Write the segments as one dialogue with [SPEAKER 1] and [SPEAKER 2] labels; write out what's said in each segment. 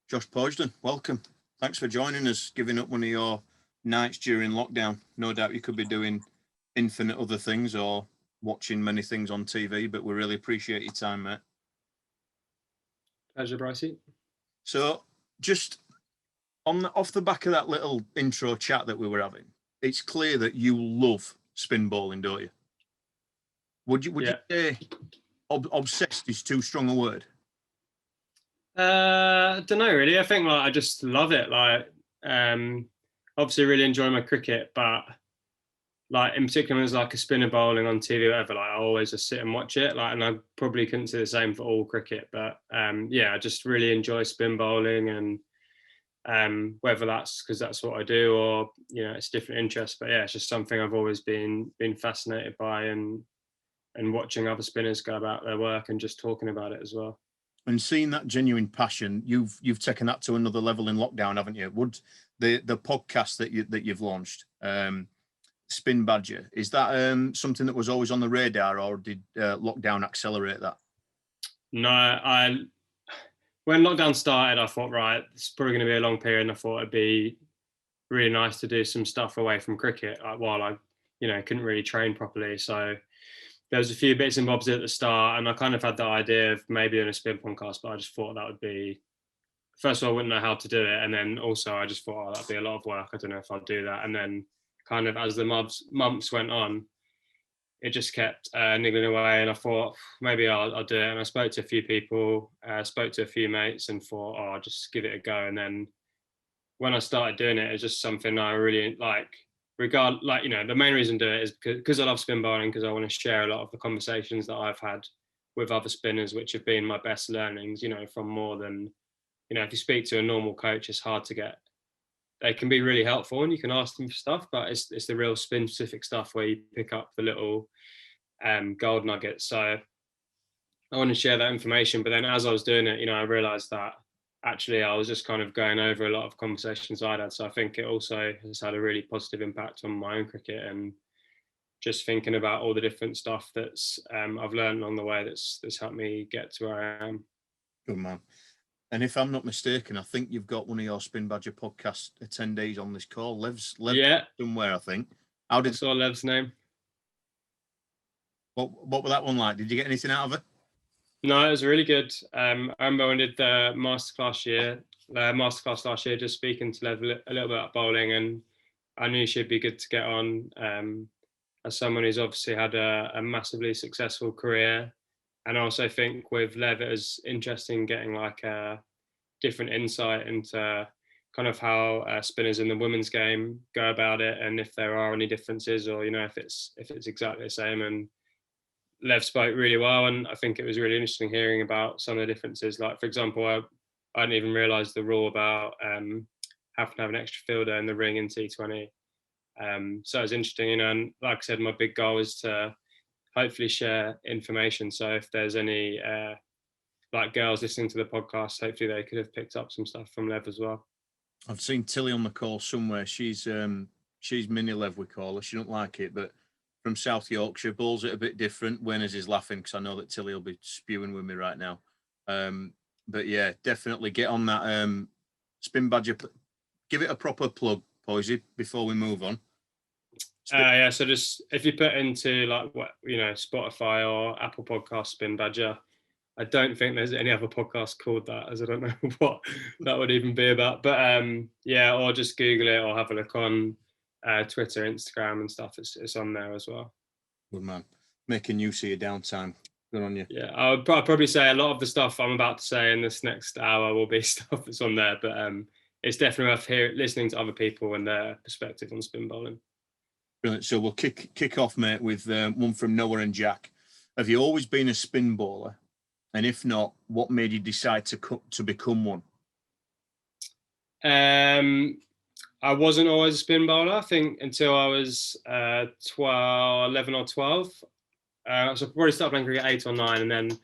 [SPEAKER 1] Josh Poysden, welcome. Thanks for joining us, giving up one of your nights during lockdown. No doubt you could be doing infinite other things or watching many things on TV, but we really appreciate your time, mate.
[SPEAKER 2] Pleasure, Brycey.
[SPEAKER 1] So just off the back of that little intro chat that we were having, it's clear that you love spin bowling, don't you? Would you say obsessed is too strong a word?
[SPEAKER 2] I don't know really. I think I just love it. Obviously really enjoy my cricket, but in particular when there's a spinner bowling on TV or whatever, I always just sit and watch it. And I probably couldn't say the same for all cricket, but I just really enjoy spin bowling, and whether that's because that's what I do or it's different interests. But it's just something I've always been fascinated by, and watching other spinners go about their work and just talking about it as well.
[SPEAKER 1] And seeing that genuine passion, you've taken that to another level in lockdown, haven't you? Would the podcast that you've launched, Spin Badger, is that something that was always on the radar, or did lockdown accelerate that?
[SPEAKER 2] No, when lockdown started, I thought, right, it's probably going to be a long period, and I thought it'd be really nice to do some stuff away from cricket while I, couldn't really train properly. So there was a few bits and bobs at the start, and I kind of had the idea of maybe doing a spin podcast, but I just thought that would be, first of all, I wouldn't know how to do it. And then also I just thought, that'd be a lot of work. I don't know if I'll do that. And then kind of as the months went on, it just kept niggling away. And I thought maybe I'll do it. And I spoke to a few people, spoke to a few mates, and thought, I'll just give it a go. And then when I started doing it, it's just something I really like. The main reason to do it is because I love spin bowling, because I want to share a lot of the conversations that I've had with other spinners, which have been my best learnings, from more than, if you speak to a normal coach, it's hard to get. They can be really helpful and you can ask them for stuff, but it's the real spin specific stuff where you pick up the little gold nuggets. So I want to share that information. But then as I was doing it, I realized that actually I was just kind of going over a lot of conversations I'd had. So I think it also has had a really positive impact on my own cricket, and just thinking about all the different stuff that's I've learned along the way that's helped me get to where I am.
[SPEAKER 1] Good man. And if I'm not mistaken, I think you've got one of your Spin Badger podcast attendees on this call. Lev's somewhere, I think.
[SPEAKER 2] I saw Lev's name.
[SPEAKER 1] What was that one like? Did you get anything out of it?
[SPEAKER 2] No, it was really good. I remember when I did the masterclass last year, just speaking to Lev a little bit about bowling, and I knew she'd be good to get on. As someone who's obviously had a massively successful career, and I also think with Lev it was interesting getting a different insight into kind of how spinners in the women's game go about it, and if there are any differences, or if it's exactly the same. And Lev spoke really well, and I think it was really interesting hearing about some of the differences. Like, for example, I didn't even realise the rule about having to have an extra fielder in the ring in T20. So it was interesting, and like I said, my big goal is to hopefully share information. So if there's any girls listening to the podcast, hopefully they could have picked up some stuff from Lev as well.
[SPEAKER 1] I've seen Tilly on the call somewhere. She's mini Lev, we call her. She don't like it, but from South Yorkshire, bowls it a bit different. Winners is laughing because I know that Tilly will be spewing with me right now. But yeah, definitely get on that Spin Badger. Give it a proper plug, Poysy, before we move on.
[SPEAKER 2] So just if you put into Spotify or Apple Podcast Spin Badger, I don't think there's any other podcast called that, as I don't know what that would even be about. But or just Google it or have a look on Twitter, Instagram and stuff. It's on there as well.
[SPEAKER 1] Good man. Making use of your downtime. Good on you.
[SPEAKER 2] Yeah, I'd probably say a lot of the stuff I'm about to say in this next hour will be stuff that's on there, but it's definitely worth listening to other people and their perspective on spin bowling.
[SPEAKER 1] Brilliant. So we'll kick off, mate, with one from Noah and Jack. Have you always been a spin bowler? And if not, what made you decide to become one?
[SPEAKER 2] I wasn't always a spin bowler, I think, until I was 11 or 12. So I probably started playing cricket 8 or 9, and then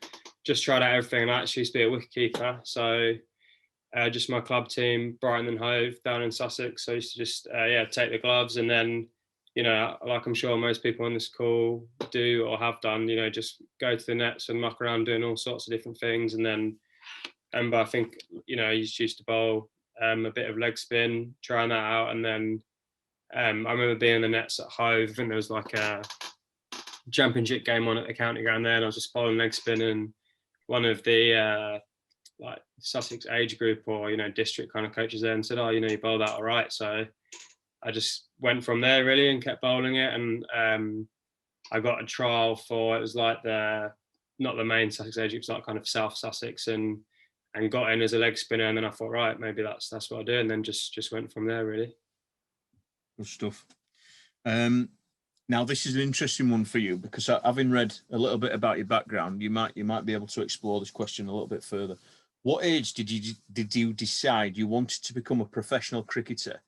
[SPEAKER 2] just tried out everything. And I actually used to be a wicketkeeper. So just my club team, Brighton and Hove, down in Sussex. So I used to just take the gloves, and then, like I'm sure most people on this call do or have done, just go to the nets and muck around doing all sorts of different things. And then but I think, you know, I used to bowl a bit of leg spin, trying that out. And then I remember being in the nets at Hove. I think there was like a championship game on at the county ground there, and I was just bowling leg spin, and one of the like Sussex age group or, you know, district kind of coaches there and said, oh, you know, you bowl that all right. So I just went from there really and kept bowling it. And I got a trial for, it was like not the main Sussex age group, it's like kind of South Sussex, and got in as a leg spinner. And then I thought, right, maybe that's what I'll do. And then just went from there really.
[SPEAKER 1] Good stuff. Now this is an interesting one for you, because having read a little bit about your background, you might be able to explore this question a little bit further. What age did you decide you wanted to become a professional cricketer,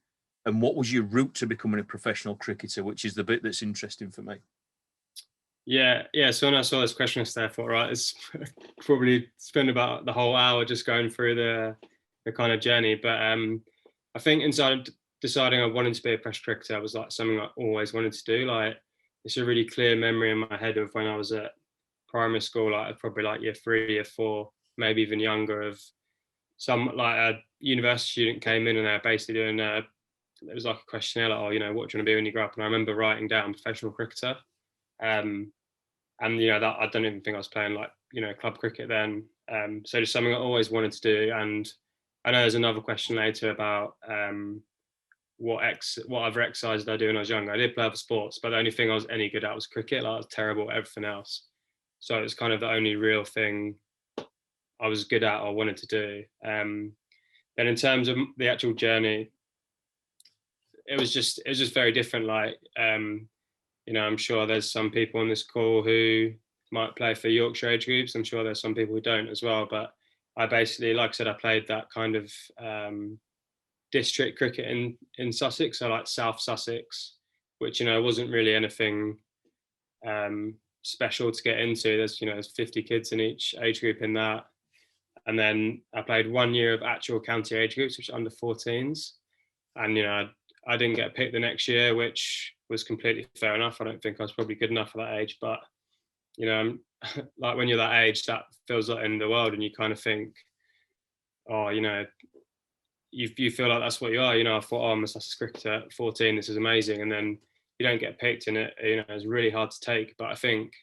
[SPEAKER 1] and what was your route to becoming a professional cricketer, which is the bit that's interesting for me?
[SPEAKER 2] Yeah. So when I saw this question yesterday, I thought, right, it's probably spend about the whole hour just going through the kind of journey. But I think inside of deciding I wanted to be a professional cricketer was like something I always wanted to do. Like, it's a really clear memory in my head of when I was at primary school, like probably like year 3, year 4, maybe even younger, of some like a university student came in and they're basically doing it was like a questionnaire, like, oh, you know, what do you want to be when you grow up? And I remember writing down professional cricketer. And you know, that I don't even think I was playing like, you know, club cricket then. So just something I always wanted to do. And I know there's another question later about what other exercise did I do when I was younger. I did play other sports, but the only thing I was any good at was cricket. Like, I was terrible at everything else. So it was kind of the only real thing I was good at or wanted to do. Then in terms of the actual journey, it was just very different. Like, you know, I'm sure there's some people on this call who might play for Yorkshire age groups. I'm sure there's some people who don't as well. But I basically, like I said, I played that kind of district cricket in Sussex, so like South Sussex, which, you know, wasn't really anything special to get into. There's, you know, there's 50 kids in each age group in that. And then I played 1 year of actual county age groups, which are under 14s. And, you know, I didn't get picked the next year, which was completely fair enough. I don't think I was probably good enough for that age. But, you know, like when you're that age, that feels like in the world, and you kind of think, oh, you know, you feel like that's what you are. You know, I thought, oh, I'm a Sussex cricketer at 14, this is amazing. And then you don't get picked, and it, you know, it's really hard to take. But I think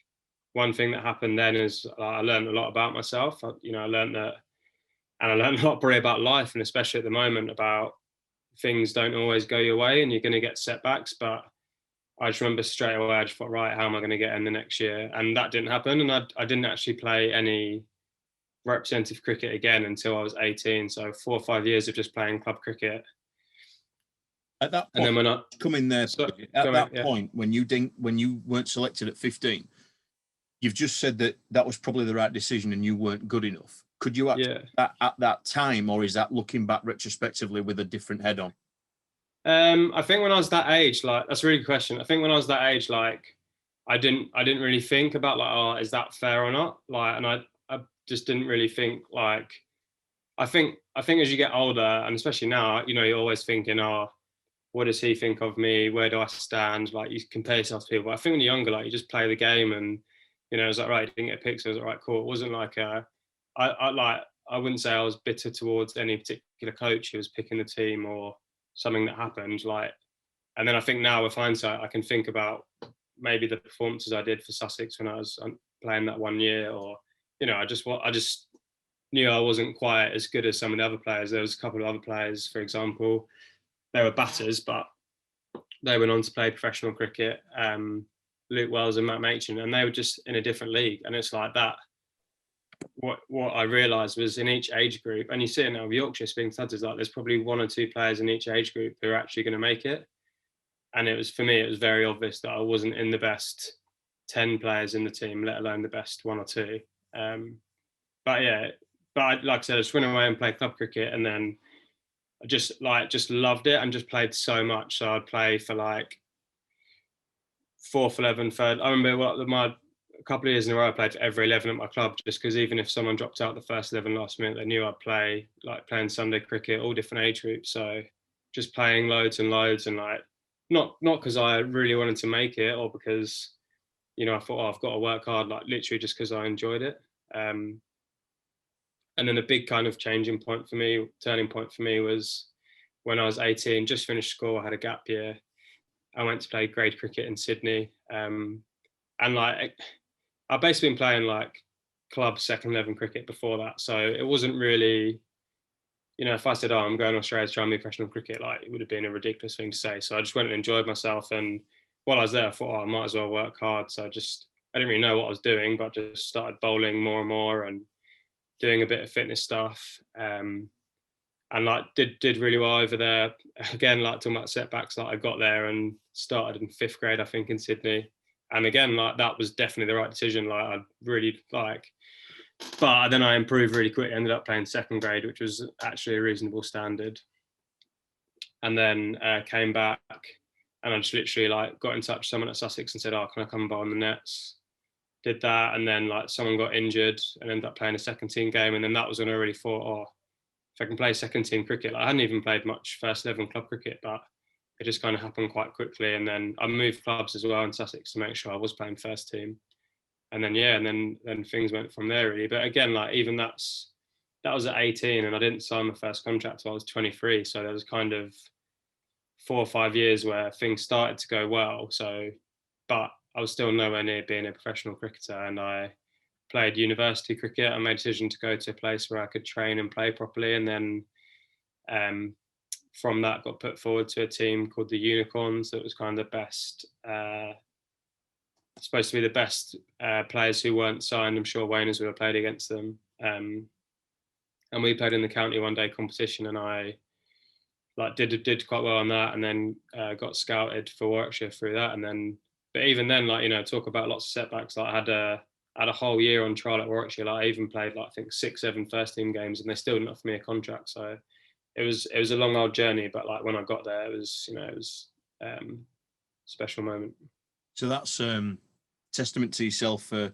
[SPEAKER 2] one thing that happened then is I learned a lot about myself. You know, I learned that, and I learned a lot probably about life, and especially at the moment, about things don't always go your way and you're going to get setbacks. But I just remember straight away, I just thought, right, how am I going to get in the next year? And that didn't happen. And I didn't actually play any representative cricket again until I was 18. So 4 or 5 years of just playing club cricket.
[SPEAKER 1] At that point,
[SPEAKER 2] and then when I
[SPEAKER 1] come in there, at that point, when you weren't selected at 15, you've just said that was probably the right decision and you weren't good enough. Could you at that time, or is that looking back retrospectively with a different head on?
[SPEAKER 2] I think when I was that age, like, that's a really good question. I think when I was that age, like, I didn't really think about like, oh, is that fair or not? Like, and I just didn't really think, like, I think as you get older, and especially now, you know, you're always thinking, oh, what does he think of me? Where do I stand? Like, you compare yourself to people. But I think when you're younger, like, you just play the game, and, you know, it was like, right, you didn't get picked, so it was like, right, cool. It wasn't like I wouldn't say I was bitter towards any particular coach who was picking the team or something that happened. Like, and then I think now with hindsight, I can think about maybe the performances I did for Sussex when I was playing that 1 year, or, you know, I just knew I wasn't quite as good as some of the other players. There was a couple of other players, for example, they were batters, but they went on to play professional cricket. Luke Wells and Matt Machin, and they were just in a different league. And it's like that. What I realised was in each age group, and you see it now with Yorkshire being thudders, like there's probably 1 or 2 players in each age group who are actually going to make it. And it was, for me, it was very obvious that I wasn't in the best 10 players in the team, let alone the best 1 or 2. But like I said, I just went away and played club cricket, and then I just loved it and just played so much. So I'd play for like 4th 11, 3rd. I remember a couple of years in a row I played for every 11 at my club, just because even if someone dropped out the first 11 last minute, they knew I'd play, like playing Sunday cricket, all different age groups. So just playing loads and loads, and like not because I really wanted to make it, or because, you know, I thought, oh, I've got to work hard, like literally just because I enjoyed it. And then a big kind of turning point for me was when I was 18, just finished school, I had a gap year. I went to play grade cricket in Sydney. And like, I've basically been playing like club second 11 cricket before that. So it wasn't really, if I said, oh, I'm going to Australia to try and be professional cricket, like it would have been a ridiculous thing to say. So I just went and enjoyed myself. And while I was there, I thought, oh, I might as well work hard. So I didn't really know what I was doing, but just started bowling more and more and doing a bit of fitness stuff. And like did really well over there. Again, like talking about setbacks, like I got there and started in 5th grade, I think, in Sydney. And again, like that was definitely the right decision. Like I really but then I improved really quick. Ended up playing 2nd grade, which was actually a reasonable standard. And then came back, and I just literally like got in touch with someone at Sussex and said, "Oh, can I come and bowl on the nets?" Did that, and then like someone got injured and ended up playing a second team game. And then that was when I really thought, oh, if I can play second team cricket, like I hadn't even played much first 11 club cricket, but it just kind of happened quite quickly. And then I moved clubs as well in Sussex to make sure I was playing first team. And then and then things went from there really. But again, like even that was at 18, and I didn't sign my first contract till I was 23. So there was kind of 4 or 5 years where things started to go well. So, but I was still nowhere near being a professional cricketer, and I played university cricket. I made a decision to go to a place where I could train and play properly, and then from that got put forward to a team called the Unicorns. That was kind of the best, supposed to be the best players who weren't signed. I'm sure Wayners would have played against them. And we played in the county one day competition, and I like did quite well on that, and then got scouted for Warwickshire through that. And then, but even then, like talk about lots of setbacks. Like I had a whole year on trial at Warwickshire. Like I even played like I think 6-7 first team games, and they still didn't offer me a contract. So it was a long old journey. But like when I got there, it was a special moment.
[SPEAKER 1] So that's testament to yourself for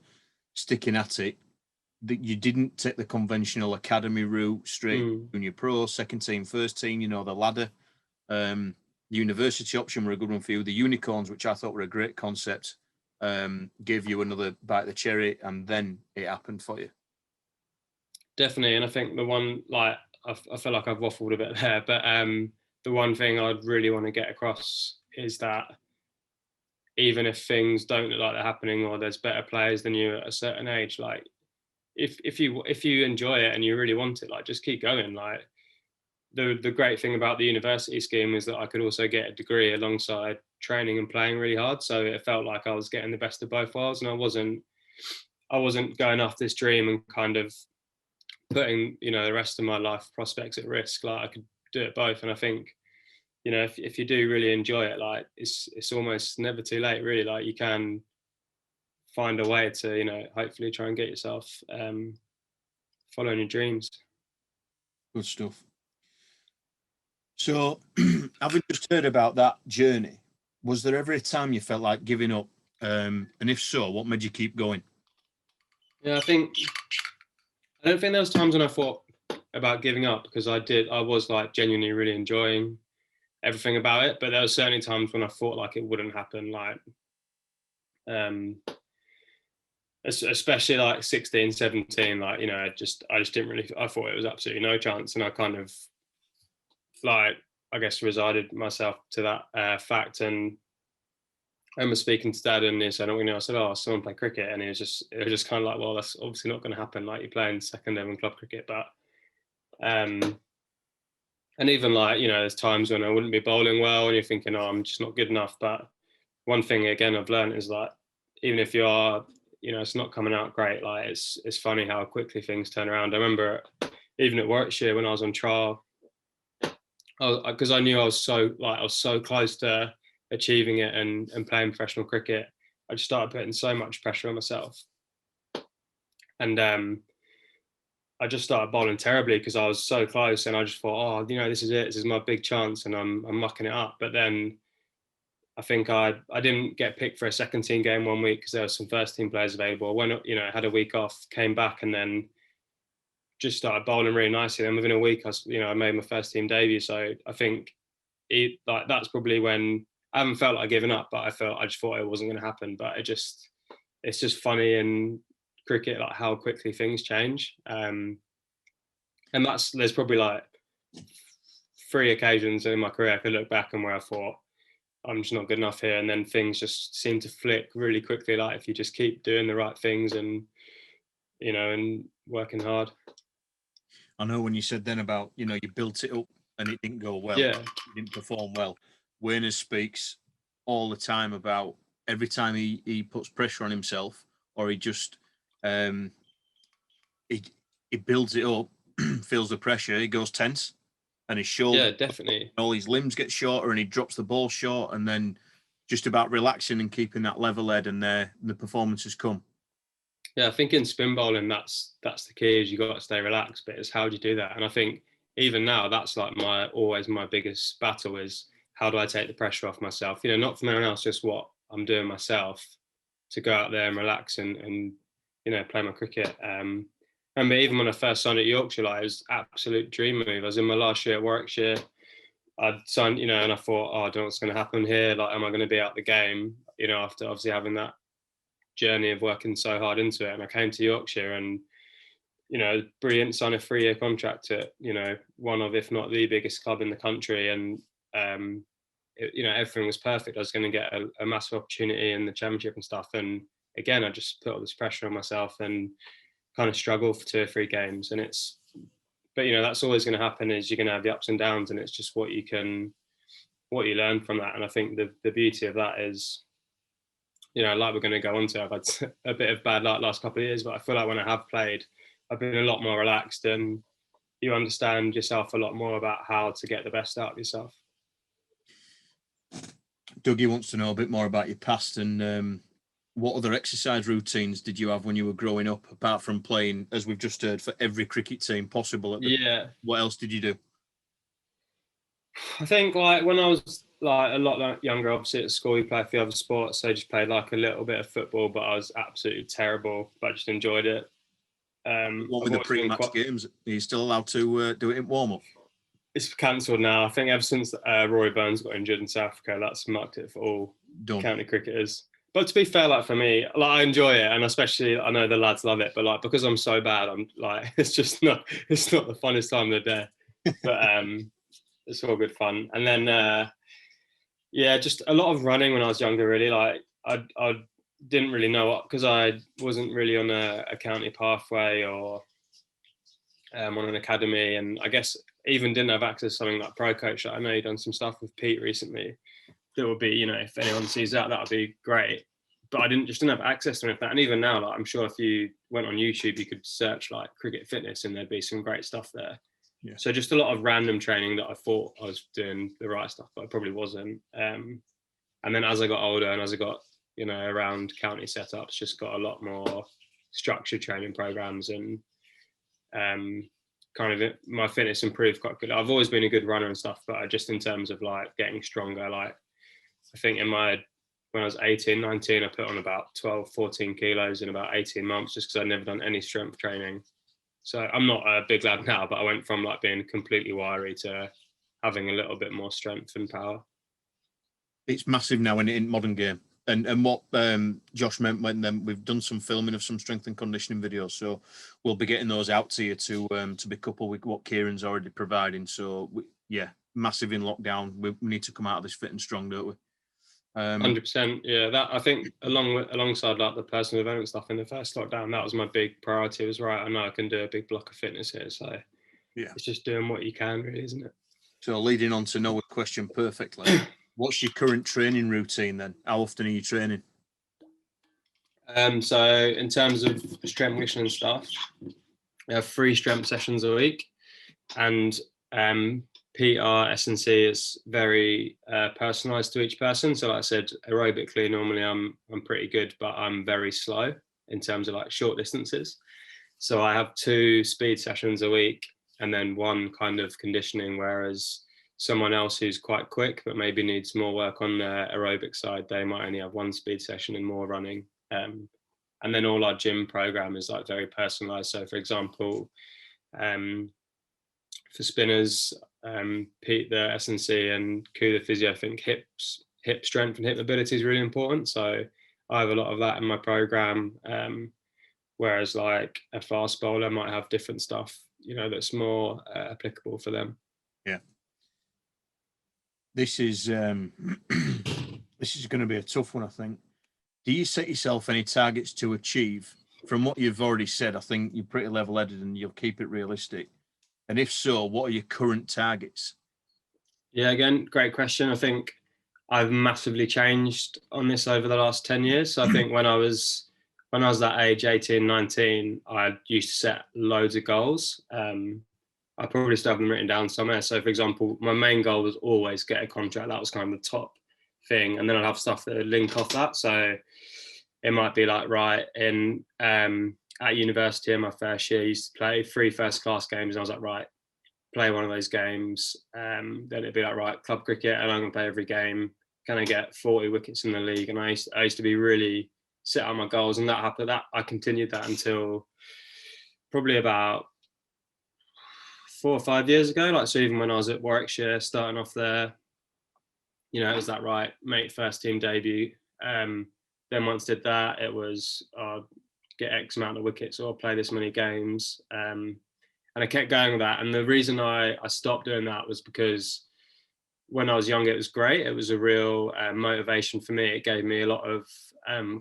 [SPEAKER 1] sticking at it. That you didn't take the conventional academy route straight junior pro, second team, first team. The ladder. The university option were a good one for you. The Unicorns, which I thought were a great concept, gave you another bite of the cherry, and then it happened for you.
[SPEAKER 2] Definitely, and I think the one, like I feel like I've waffled a bit there, but the one thing I'd really want to get across is that even if things don't look like they're happening, or there's better players than you at a certain age, like if you enjoy it and you really want it, like just keep going. Like the great thing about the university scheme is that I could also get a degree alongside training and playing really hard. So it felt like I was getting the best of both worlds, and I wasn't going after this dream and kind of putting the rest of my life prospects at risk. Like I could do it both. And I think if you do really enjoy it, like it's almost never too late really. Like you can find a way to hopefully try and get yourself following your dreams.
[SPEAKER 1] Good stuff. So having just heard about that journey, was there ever a time you felt like giving up, and if so, what made you keep going?
[SPEAKER 2] Yeah, I don't think there was times when I thought about giving up, because I was like genuinely really enjoying everything about it. But there were certainly times when I thought like it wouldn't happen, like especially like 16, 17, like I just didn't really, I thought it was absolutely no chance. And I kind of like, I guess, resided myself to that fact. And I remember speaking to Dad, and he said, I said, oh, someone play cricket, and it was just kind of like, well, that's obviously not going to happen. Like you're playing second level club cricket, but and even like there's times when I wouldn't be bowling well, and you're thinking, oh, I'm just not good enough. But one thing again I've learned is like, even if you are, it's not coming out great, like it's funny how quickly things turn around. I remember even at Warwickshire when I was on trial, because I knew I was so close to achieving it and playing professional cricket, I just started putting so much pressure on myself. And I just started bowling terribly because I was so close, and I just thought, oh, this is it. This is my big chance, and I'm mucking it up. But then I think I didn't get picked for a second team game one week because there were some first team players available. When I had a week off, came back, and then just started bowling really nicely. And within a week, I made my first team debut. So I think that's probably when I haven't felt like giving up, but I just thought it wasn't going to happen. But it's just funny in cricket, like how quickly things change. And there's probably like 3 occasions in my career I could look back and where I thought, I'm just not good enough here. And then things just seem to flick really quickly. Like if you just keep doing the right things and, and working hard.
[SPEAKER 1] I know when you said then about, you built it up and it didn't go well,
[SPEAKER 2] Yeah.
[SPEAKER 1] it didn't perform well. Werner speaks all the time about every time he puts pressure on himself, or he just he builds it up, feels the pressure, he goes tense, and his shoulder,
[SPEAKER 2] Yeah, definitely.
[SPEAKER 1] all his limbs get shorter, and he drops the ball short, and then just about relaxing and keeping that level head, and the performances come.
[SPEAKER 2] Yeah, I think in spin bowling, that's the key, is you got to stay relaxed. But it's how do you do that? And I think even now, that's like always my biggest battle is how do I take the pressure off myself? Not from anyone else, just what I'm doing myself to go out there and relax and play my cricket. Remember, even when I first signed at Yorkshire, it was absolute dream move. I was in my last year at Warwickshire. I'd signed, and I thought, oh, I don't know what's going to happen here. Like, am I going to be out the game? After obviously having that journey of working so hard into it. And I came to Yorkshire and, brilliant, signed a 3-year contract at, one of, if not the biggest club in the country. And, everything was perfect. I was going to get a massive opportunity in the championship and stuff. And again, I just put all this pressure on myself and kind of struggle for 2 or 3 games. And that's always going to happen, is you're going to have the ups and downs, and it's just what you learn from that. And I think the beauty of that is, like we're going to go on to, I've had a bit of bad luck last couple of years, but I feel like when I have played, I've been a lot more relaxed, and you understand yourself a lot more about how to get the best out of yourself.
[SPEAKER 1] Dougie wants to know a bit more about your past, and what other exercise routines did you have when you were growing up, apart from playing, as we've just heard, for every cricket team possible? What else did you do?
[SPEAKER 2] I think like when I was like a lot younger, obviously at school, you play a few other sports. So I just played like a little bit of football, but I was absolutely terrible, but I just enjoyed it.
[SPEAKER 1] What with the pre-match games? Are you still allowed to do it in warm-up?
[SPEAKER 2] It's cancelled now. I think ever since Rory Burns got injured in South Africa, that's marked it for all county cricketers. But to be fair, like for me, like I enjoy it, and especially I know the lads love it. But like because I'm so bad, I'm like it's not the funnest time of the day. But it's all good fun. And then just a lot of running when I was younger. Really, like I didn't really know what, because I wasn't really on a county pathway or on an academy, and I guess even didn't have access to something like Pro Coach. I know you've done some stuff with Pete recently. That would be, if anyone sees that would be great. But I didn't have access to anything. And even now, like I'm sure if you went on YouTube, you could search like cricket fitness, and there'd be some great stuff there. Yeah. So just a lot of random training that I thought I was doing the right stuff, but I probably wasn't. And then as I got older and as I got, around county setups, just got a lot more structured training programs, and kind of my fitness improved quite good. I've always been a good runner and stuff, but just in terms of like getting stronger, like I think when I was 18, 19, I put on about 12, 14 kilos in about 18 months, just because I'd never done any strength training. So I'm not a big lad now, but I went from like being completely wiry to having a little bit more strength and power.
[SPEAKER 1] It's massive now in modern game. And what Josh meant when we've done some filming of some strength and conditioning videos, so we'll be getting those out to you to be coupled with what Kieran's already providing. So massive in lockdown. We need to come out of this fit and strong, don't we?
[SPEAKER 2] 100%. Yeah, that I think alongside like the personal development stuff in the first lockdown, that was my big priority. Was right. I know I can do a big block of fitness here, so it's just doing what you can, really, isn't it?
[SPEAKER 1] So leading on to Noah's question perfectly. What's your current training routine then? How often are you training?
[SPEAKER 2] So in terms of strength conditioning stuff, we have 3 strength sessions a week, and PR, S&C is very personalised to each person. So like I said, aerobically, normally I'm pretty good, but I'm very slow in terms of like short distances. So I have 2 speed sessions a week, and then 1 kind of conditioning, whereas someone else who's quite quick but maybe needs more work on the aerobic side, they might only have 1 speed session and more running. And then all our gym program is like very personalised. So for example, for spinners, Pete the S&C and Ku the physio, I think hip strength and hip mobility is really important. So I have a lot of that in my program. Whereas like a fast bowler might have different stuff that's more applicable for them.
[SPEAKER 1] Yeah. This is this is going to be a tough one, I think. Do you set yourself any targets to achieve? From what you've already said, I think you're pretty level-headed and you'll keep it realistic. And if so, what are your current targets?
[SPEAKER 2] Yeah, again, great question. I think I've massively changed on this over the last 10 years. So I think when I was that age, 18, 19, I used to set loads of goals. I probably still have them written down somewhere. So for example, my main goal was always get a contract. That was kind of the top thing. And then I'd have stuff that would link off that. So it might be like, right, at university in my first year, I used to play 3 first-class games. And I was like, right, play one of those games. Then it'd be like, right, club cricket, and I'm going to play every game. Can I get 40 wickets in the league? And I used to be really set on my goals. And that happened. That I continued that until probably about 4 or 5 years ago. Like, so even when I was at Warwickshire, starting off there, it was that, right, make first team debut. Then once did that, it was get X amount of wickets or play this many games. And I kept going with that. And the reason I stopped doing that was because when I was young, it was great. It was a real motivation for me. It gave me a lot of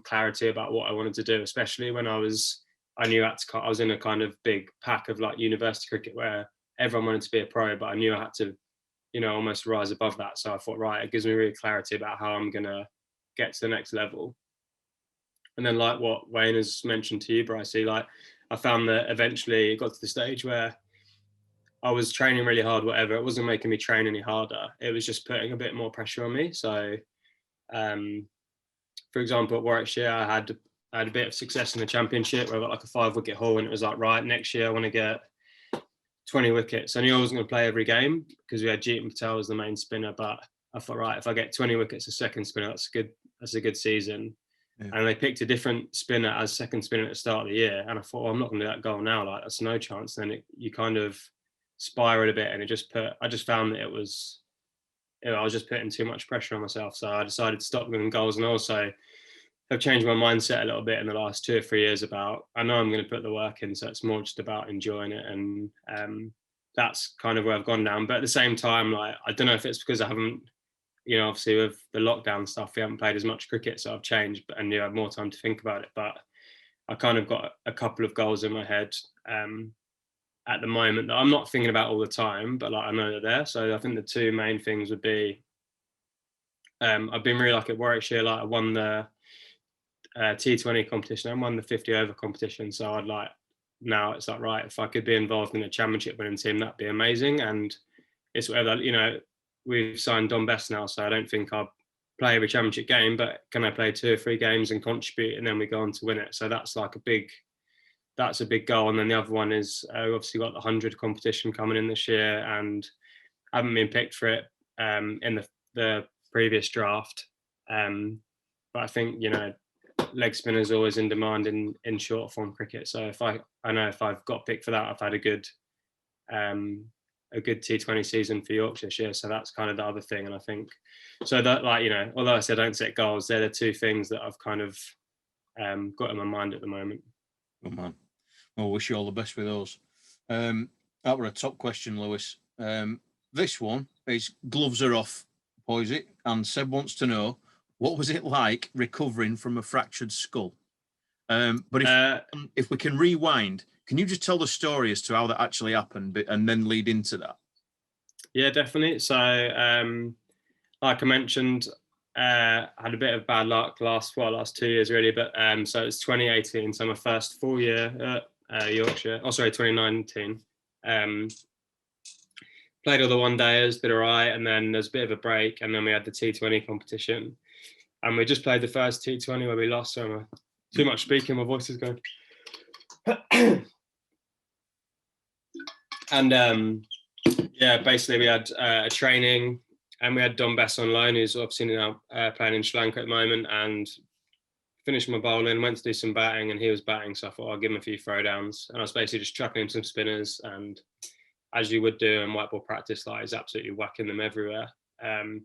[SPEAKER 2] clarity about what I wanted to do, especially when I was in a kind of big pack of like university cricket where everyone wanted to be a pro, but I knew I had to, almost rise above that. So I thought, right, it gives me really clarity about how I'm going to get to the next level. And then like what Wayne has mentioned to you, Brycey, like I found that eventually it got to the stage where I was training really hard, whatever. It wasn't making me train any harder. It was just putting a bit more pressure on me. So, for example, at Warwickshire, I had a bit of success in the championship where I got like a 5-wicket haul, and it was like, right, next year I want to get 20 wickets. I knew I wasn't going to play every game because we had Jeet and Patel as the main spinner, but I thought, right, if I get 20 wickets as second spinner, that's a good season. Yeah. And they picked a different spinner as second spinner at the start of the year. And I thought, well, I'm not going to do that goal now. Like, that's no chance. Then you kind of spiral a bit, and I just found that I was just putting too much pressure on myself. So I decided to stop winning goals. And also I've changed my mindset a little bit in the last 2 or 3 years about, I know I'm going to put the work in. So it's more just about enjoying it. And that's kind of where I've gone down. But at the same time, like, I don't know if it's because I haven't, obviously with the lockdown stuff, we haven't played as much cricket, so I've changed and you have more time to think about it. But I kind of got a couple of goals in my head at the moment that I'm not thinking about all the time, but like I know they're there. So I think the 2 main things would be, I've been really lucky at Warwickshire. Like I won the T20 competition, I won the 50 over competition. So now it's like, right, if I could be involved in a championship winning team, that'd be amazing. And it's whatever, we've signed Don Best now, so I don't think I'll play every championship game, but can I play 2 or 3 games and contribute, and then we go on to win it? So that's like that's a big goal. And then the other one is we obviously got the 100 competition coming in this year, and I haven't been picked for it in the previous draft. But I think, leg spinner is always in demand in short form cricket. So if I've got picked for that, I've had a good T20 season for Yorkshire this year. So that's kind of the other thing. And I think, so that, like, although I said I don't set goals, they're the 2 things that I've kind of got in my mind at the moment.
[SPEAKER 1] Good man. Well, wish you all the best with those. That were a top question, Lewis. This one is gloves are off, Poysden, and Seb wants to know, what was it like recovering from a fractured skull? But if we can rewind, can you just tell the story as to how that actually happened and then lead into that?
[SPEAKER 2] Yeah, definitely. So, like I mentioned, I had a bit of bad luck last 2 years really, but so it's 2018, so my first full year at Yorkshire. 2019. Played all the one-dayers, did all right, and then there's a bit of a break, and then we had the T20 competition, and we just played the first T20 where we lost. So too much speaking, my voice is going. And basically we had a training, and we had Don Bess on loan, who's obviously now playing in Sri Lanka at the moment, and finished my bowling, went to do some batting, and he was batting, so I thought I'll give him a few throwdowns, and I was basically just chucking him some spinners, and as you would do in white ball practice, like, he's absolutely whacking them everywhere. And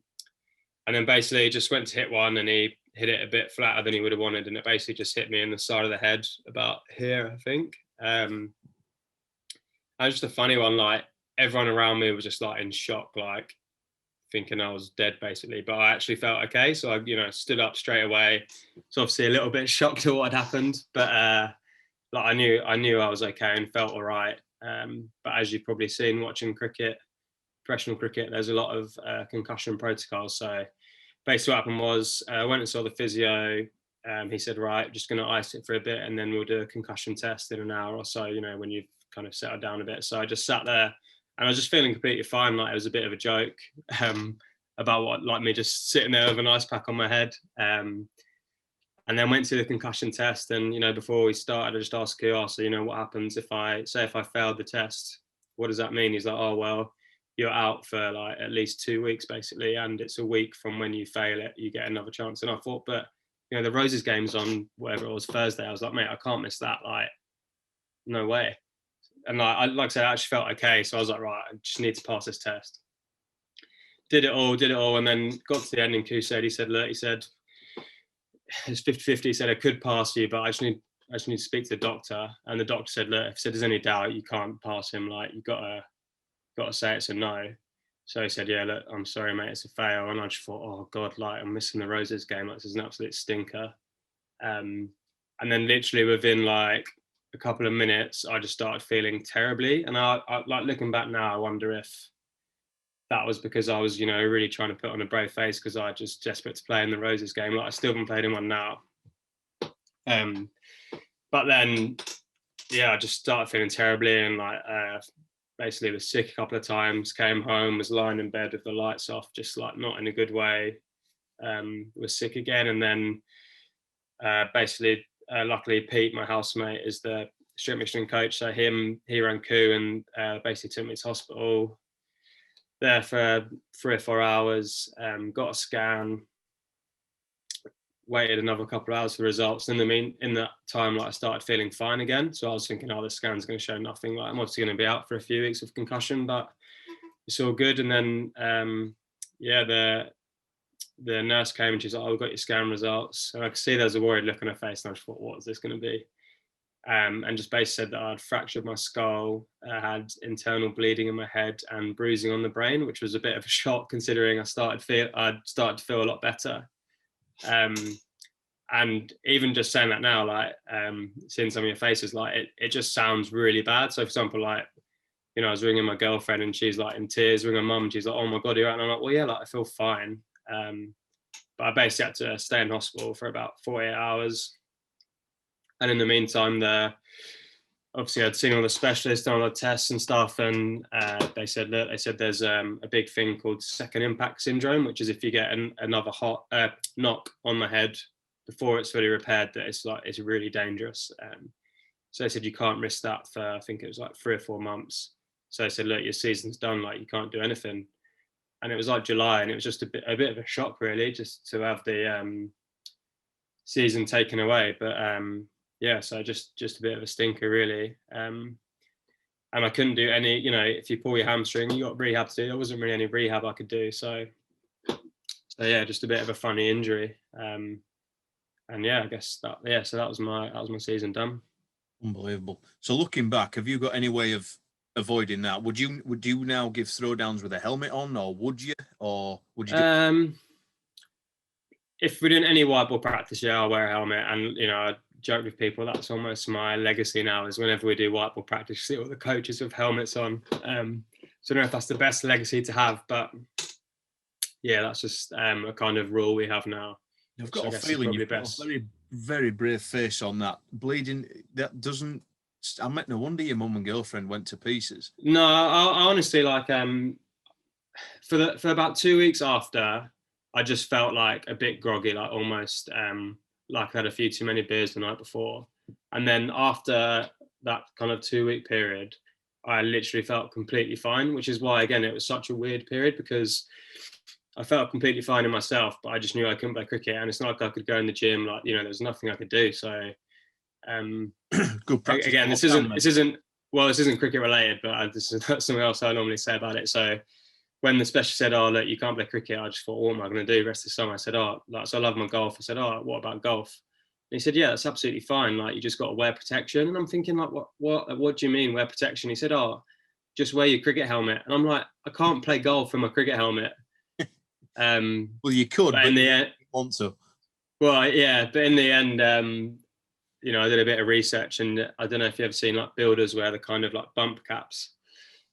[SPEAKER 2] then basically just went to hit one, and he hit it a bit flatter than he would have wanted, and it basically just hit me in the side of the head about here, I think. And was just a funny one. Like everyone around me was just like in shock, like thinking I was dead basically. But I actually felt okay, so I, stood up straight away. So obviously a little bit shocked at what had happened, but like I knew I was okay and felt all right. But as you've probably seen watching cricket, professional cricket, there's a lot of concussion protocols. So basically what happened was I went and saw the physio. He said, right, just going to ice it for a bit and then we'll do a concussion test in an hour or so, when you've kind of settled down a bit. So I just sat there and I was just feeling completely fine. Like it was a bit of a joke about what, like me just sitting there with an ice pack on my head. And then went to the concussion test. And, before we started, I just asked Kiyar, so, what happens if I failed the test? What does that mean? He's like, oh, well, you're out for like at least 2 weeks basically. And it's a week from when you fail it, you get another chance. And I thought, but, the Roses game's on whatever it was, Thursday. I was like, mate, I can't miss that. Like, no way. And like I said, I actually felt okay. So I was like, right, I just need to pass this test. Did it all. And then got to the end and Q said, he said, it's 50-50. He said, I could pass you, but I just need to speak to the doctor. And the doctor said, look, if there's any doubt, you can't pass him. Like, you gotta say it's a no. So he said, yeah, look, I'm sorry, mate, it's a fail. And I just thought, oh God, like I'm missing the Roses game. Like, this is an absolute stinker. And then literally within like a couple of minutes, I just started feeling terribly. And I like looking back now, I wonder if that was because I was, really trying to put on a brave face because I just desperate to play in the Roses game. Like I still haven't played in one now. But then, yeah, I just started feeling terribly and like basically was sick a couple of times, came home, was lying in bed with the lights off, just like not in a good way, was sick again. And then basically, luckily, Pete, my housemate, is the strength conditioning coach. So he ran coup and basically took me to hospital. There for 3 or 4 hours, got a scan, waited another couple of hours for the results. In that time, like I started feeling fine again. So I was thinking, oh, the scan's going to show nothing. Like I'm obviously going to be out for a few weeks with concussion, but it's all good. And then, the nurse came and she's like, oh, we've got your scan results. And I could see there's a worried look on her face. And I just thought, what is this going to be? And just basically said that I'd fractured my skull, had internal bleeding in my head and bruising on the brain, which was a bit of a shock considering I'd started to feel a lot better. And even just saying that now, like seeing some of your faces, like it just sounds really bad. So for example, like, I was ringing my girlfriend and she's like in tears, ringing my mum and she's like, oh my God, you're right. And I'm like, well, yeah, like I feel fine. But I basically had to stay in hospital for about 48 hours. And in the meantime, obviously I'd seen all the specialists, done all the tests and stuff, and they said there's a big thing called second impact syndrome, which is if you get another hot knock on the head before it's fully repaired, that it's really dangerous. So they said you can't risk that for, I think it was like 3 or 4 months. So they said, look, your season's done, like you can't do anything. And it was like July, and it was just a bit of a shock, really, just to have the season taken away. But yeah, so just a bit of a stinker, really. And I couldn't do any, if you pull your hamstring, you got rehab to do. There wasn't really any rehab I could do. So yeah, just a bit of a funny injury. And yeah, I guess so that was my season done.
[SPEAKER 1] Unbelievable. So looking back, have you got any way of avoiding that? Would you now give throwdowns with a helmet on, or would you
[SPEAKER 2] if we're doing any white ball practice, yeah, I'll wear a helmet. And I joke with people, that's almost my legacy now, is whenever we do white ball practice, you see all the coaches with helmets on. So I don't know if that's the best legacy to have, but yeah, that's just a kind of rule we have now.
[SPEAKER 1] I've got a feeling you've got a very, very brave face on that. Bleeding, that doesn't... I meant no wonder your mum and girlfriend went to pieces.
[SPEAKER 2] No, I honestly, like, for about 2 weeks after, I just felt like a bit groggy, like almost like I had a few too many beers the night before. And then after that kind of 2 week period, I literally felt completely fine, which is why, again, it was such a weird period, because I felt completely fine in myself, but I just knew I couldn't play cricket. And it's not like I could go in the gym, like, there's nothing I could do. So
[SPEAKER 1] good practice.
[SPEAKER 2] Again, this isn't cricket related, but this is something else I normally say about it. So when the specialist said, oh, look, you can't play cricket, I just thought, what am I going to do the rest of the summer? I said, so I love my golf. I said, what about golf? he said, yeah, that's absolutely fine. Like, you just got to wear protection. And I'm thinking, like, what do you mean wear protection? He said, oh, just wear your cricket helmet. And I'm like, I can't play golf in my cricket helmet.
[SPEAKER 1] Well, you could, but
[SPEAKER 2] in the
[SPEAKER 1] you
[SPEAKER 2] end,
[SPEAKER 1] want to.
[SPEAKER 2] Well, yeah, but in the end, you know, I did a bit of research, and I don't know if you've ever seen like builders wear the kind of like bump caps.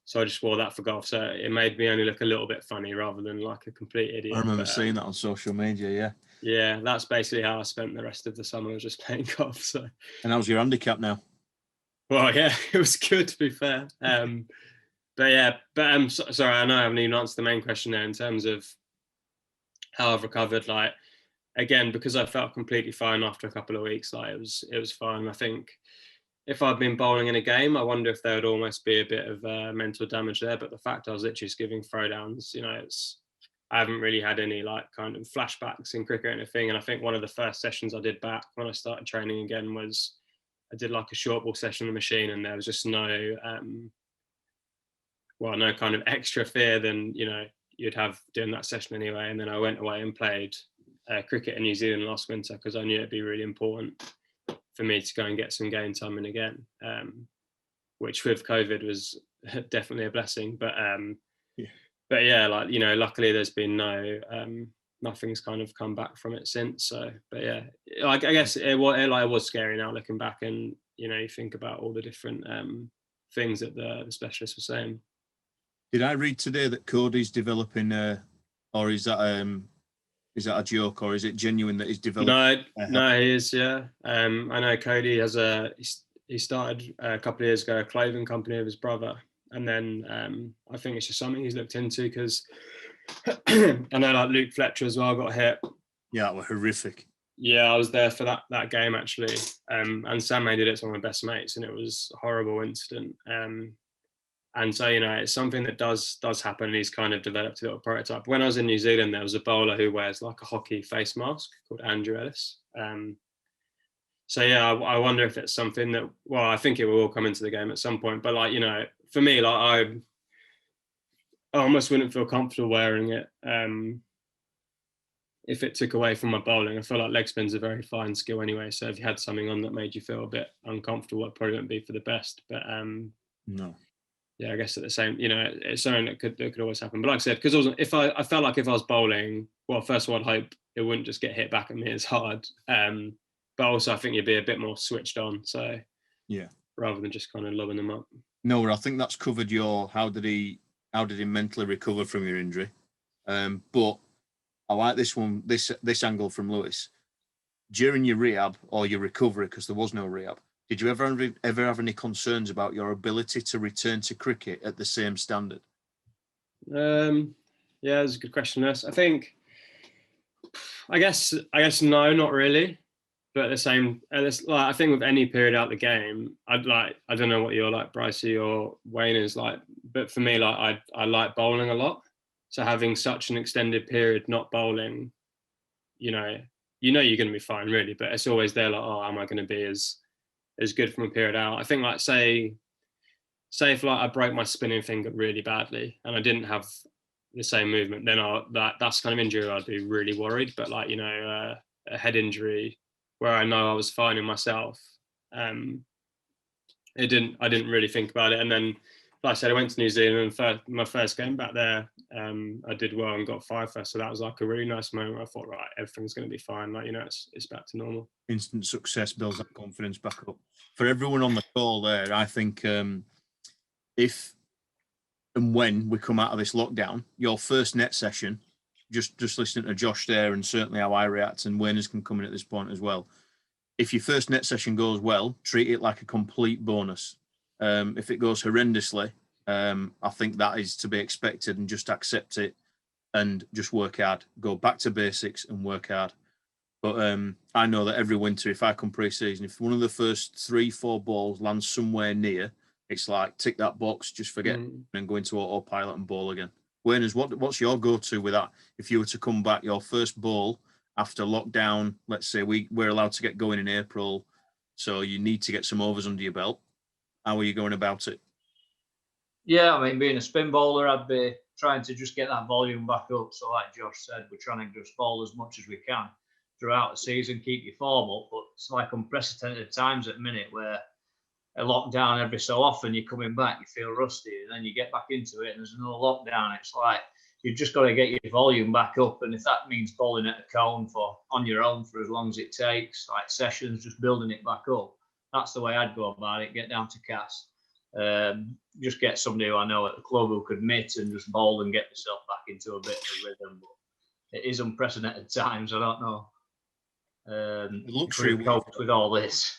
[SPEAKER 2] So I just wore that for golf. So it made me only look a little bit funny rather than like a complete idiot.
[SPEAKER 1] I remember seeing that on social media, yeah.
[SPEAKER 2] Yeah, that's basically how I spent the rest of the summer, was just playing golf. So.
[SPEAKER 1] And how's your handicap now?
[SPEAKER 2] Well, yeah, it was good, to be fair. Sorry, I know I haven't even answered the main question there in terms of how I've recovered. Like, again, because I felt completely fine after a couple of weeks, like it was fine. I think if I'd been bowling in a game, I wonder if there would almost be a bit of mental damage there. But the fact I was literally just giving throwdowns, you know, I haven't really had any like kind of flashbacks in cricket or anything. And I think one of the first sessions I did back when I started training again was I did like a short ball session on the machine, and there was just no kind of extra fear than, you know, you'd have doing that session anyway. And then I went away and played cricket in New Zealand last winter because I knew it'd be really important for me to go and get some game time in again, which with COVID was definitely a blessing. But yeah, like, you know, luckily there's been nothing's kind of come back from it since. So, but yeah, I guess it was scary now looking back, and, you know, you think about all the different things that the specialists were saying.
[SPEAKER 1] Did I read today that Cody's developing, or is that a joke, or is it genuine that he's developing?
[SPEAKER 2] No, he is. Yeah, I know Cody has he started a couple of years ago a clothing company with his brother, and then I think it's just something he's looked into because I know like Luke Fletcher as well got hit.
[SPEAKER 1] Yeah, that was horrific.
[SPEAKER 2] Yeah, I was there for that game actually, and Sam did it to one of my best mates, and it was a horrible incident. And so, you know, it's something that does happen, and he's kind of developed a little prototype. When I was in New Zealand, there was a bowler who wears like a hockey face mask called Andrew Ellis. So yeah, I wonder if it's something that, well, I think it will all come into the game at some point. But like, you know, for me, like I almost wouldn't feel comfortable wearing it if it took away from my bowling. I feel like leg spin's a very fine skill anyway. So if you had something on that made you feel a bit uncomfortable, it probably wouldn't be for the best. But
[SPEAKER 1] no.
[SPEAKER 2] Yeah, I guess at the same, you know, it's something that could always happen. But like I said, because if I felt like if I was bowling, well, first of all, I'd hope it wouldn't just get hit back at me as hard. But also, I think you'd be a bit more switched on. So
[SPEAKER 1] yeah, rather
[SPEAKER 2] than just kind of lobbing them up.
[SPEAKER 1] No, I think that's covered your how did he mentally recover from your injury. But I like this one, this angle from Lewis. During your rehab or your recovery, because there was no rehab, did you ever have any concerns about your ability to return to cricket at the same standard?
[SPEAKER 2] Yeah, that's a good question. I think, I guess no, not really. But at the same, like, I think with any period out the game, I don't know what you're like, Brycey or Wayne is like, but for me, like I like bowling a lot. So having such an extended period not bowling, you know you're going to be fine, really. But it's always there, like, oh, am I going to be as good from a period out? I think, like, say if like I broke my spinning finger really badly and I didn't have the same movement, then that's kind of injury I'd be really worried. But like, you know, a head injury where I know I was fine in myself, I didn't really think about it. And then, like I said, I went to New Zealand, and my first game back there, I did well and got 5 first. So that was like a really nice moment where I thought, right, everything's going to be fine. Like, you know, it's back to normal.
[SPEAKER 1] Instant success builds that confidence back up. For everyone on the call there, I think if and when we come out of this lockdown, your first net session, just listening to Josh there, and certainly how I react, and Wayne's can come in at this point as well. If your first net session goes well, treat it like a complete bonus. If it goes horrendously, I think that is to be expected, and just accept it and just work hard. Go back to basics and work hard. But I know that every winter, if I come pre-season, if one of the first 3-4 balls lands somewhere near, it's like, tick that box, just forget and go into autopilot and bowl again. Wayne, what's your go-to with that? If you were to come back, your first ball after lockdown, let's say we're allowed to get going in April, so you need to get some overs under your belt. How are you going about it?
[SPEAKER 3] Yeah, I mean, being a spin bowler, I'd be trying to just get that volume back up. So like Josh said, we're trying to just bowl as much as we can throughout the season, keep your form up. But it's like unprecedented times at the minute where a lockdown every so often, you're coming back, you feel rusty, and then you get back into it and there's another lockdown. It's like you've just got to get your volume back up, and if that means bowling at a cone for on your own for as long as it takes, like sessions, just building it back up, that's the way I'd go about it. Get down to cast, just get somebody who I know at the club who could mitt and just bowl and get yourself back into a bit of a rhythm. But it is unprecedented times. I don't know
[SPEAKER 1] The luxury
[SPEAKER 3] we've coped with all this.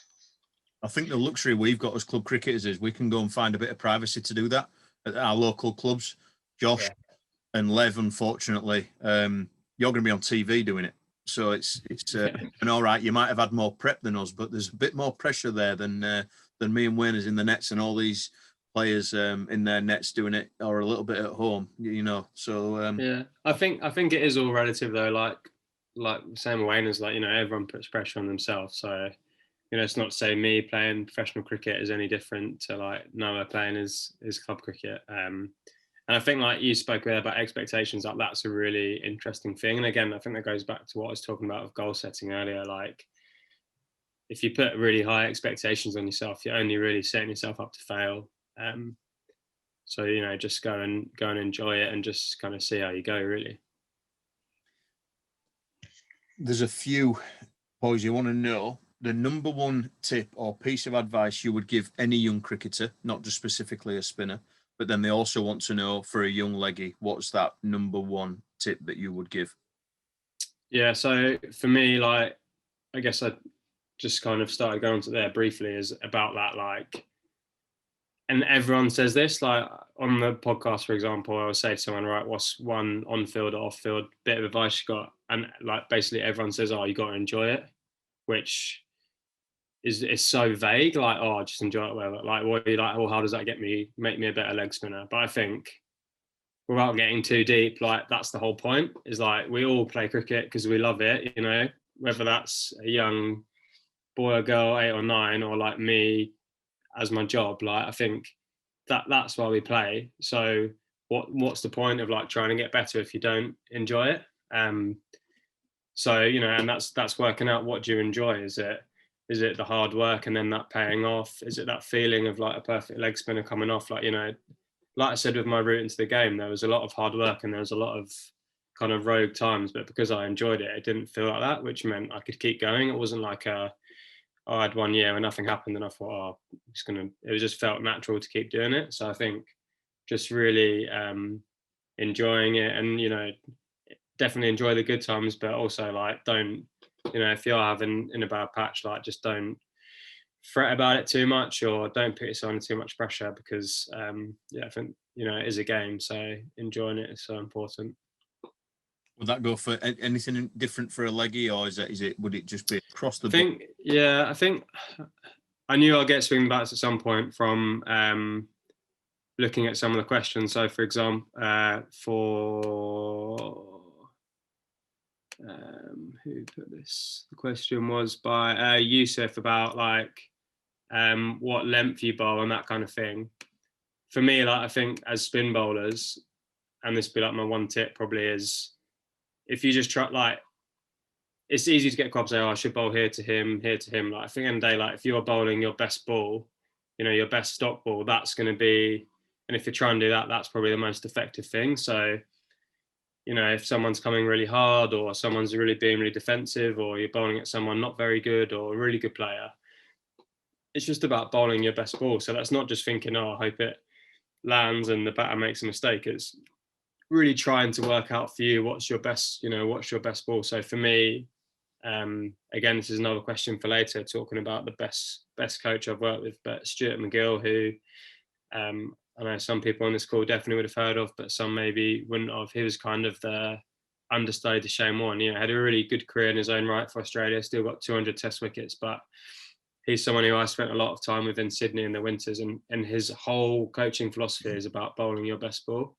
[SPEAKER 1] I think the luxury we've got as club cricketers is we can go and find a bit of privacy to do that at our local clubs. Josh and Lev, unfortunately, you're going to be on TV doing it. So it's and all right, you might have had more prep than us, but there's a bit more pressure there than me and Wayne is in the nets and all these players in their nets doing it, or a little bit at home, you know. So
[SPEAKER 2] yeah, I think it is all relative though. Like same with Wayne is like, you know, everyone puts pressure on themselves. So, you know, it's not to say me playing professional cricket is any different to like Noah playing his club cricket. And I think like you spoke about expectations, like that's a really interesting thing. And again, I think that goes back to what I was talking about of goal setting earlier. Like if you put really high expectations on yourself, you're only really setting yourself up to fail. So, you know, just go and enjoy it and just kind of see how you go, really.
[SPEAKER 1] there's a few boys you want to know the number one tip or piece of advice you would give any young cricketer, not just specifically a spinner, but then they also want to know for a young leggy, what's that number one tip that you would give?
[SPEAKER 2] Yeah, so for me, like, I guess I just kind of started going to there briefly is about that, like, and everyone says this, like on the podcast, for example, I will say to someone, right, what's one on-field or off-field bit of advice you got? And like basically everyone says, oh, you got to enjoy it, which is so vague, like, oh, just enjoy it, whatever. Like, what are you like, well, how does that make me a better leg spinner? But I think without getting too deep, like that's the whole point, is like we all play cricket because we love it, you know, whether that's a young boy or girl, 8 or 9, or like me as my job. Like I think that's why we play. So what's the point of like trying to get better if you don't enjoy it? So, you know, and that's working out, what do you enjoy? Is it the hard work and then that paying off? Is it that feeling of like a perfect leg spinner coming off? Like, you know, like I said, with my route into the game, there was a lot of hard work and there was a lot of kind of rogue times, but because I enjoyed it, it didn't feel like that, which meant I could keep going. It wasn't like I had 1 year and nothing happened and I thought, it just felt natural to keep doing it. So I think just really enjoying it, and, you know, definitely enjoy the good times, but also like don't, you know, if you're having in a bad patch, like just don't fret about it too much, or don't put yourself under too much pressure, because I think, you know, it is a game, so enjoying it is so important.
[SPEAKER 1] Would that go for anything different for a leggy, or would it just be across the
[SPEAKER 2] board? I think I knew I'd get swing bats at some point from looking at some of the questions. So for example, who put this? The question was by Yusuf about like what length you bowl and that kind of thing. For me, like I think as spin bowlers, and this would be like my one tip probably, is if you just try, like, it's easy to get caught up, say, oh, I should bowl here to him. Like I think at the end of the day, like if you're bowling your best ball, you know, your best stock ball, that's going to be, and if you're trying to do that, that's probably the most effective thing. So, you know, if someone's coming really hard, or someone's really being really defensive, or you're bowling at someone not very good or a really good player, it's just about bowling your best ball. So that's not just thinking, oh, I hope it lands and the batter makes a mistake. It's really trying to work out for you what's your best ball. So for me, again, this is another question for later, talking about the best coach I've worked with, but Stuart McGill, who I know some people on this call definitely would have heard of, but some maybe wouldn't have. He was kind of the understudy to Shane Warne. You know, had a really good career in his own right for Australia, still got 200 test wickets, but he's someone who I spent a lot of time with in Sydney in the winters, and his whole coaching philosophy is about bowling your best ball.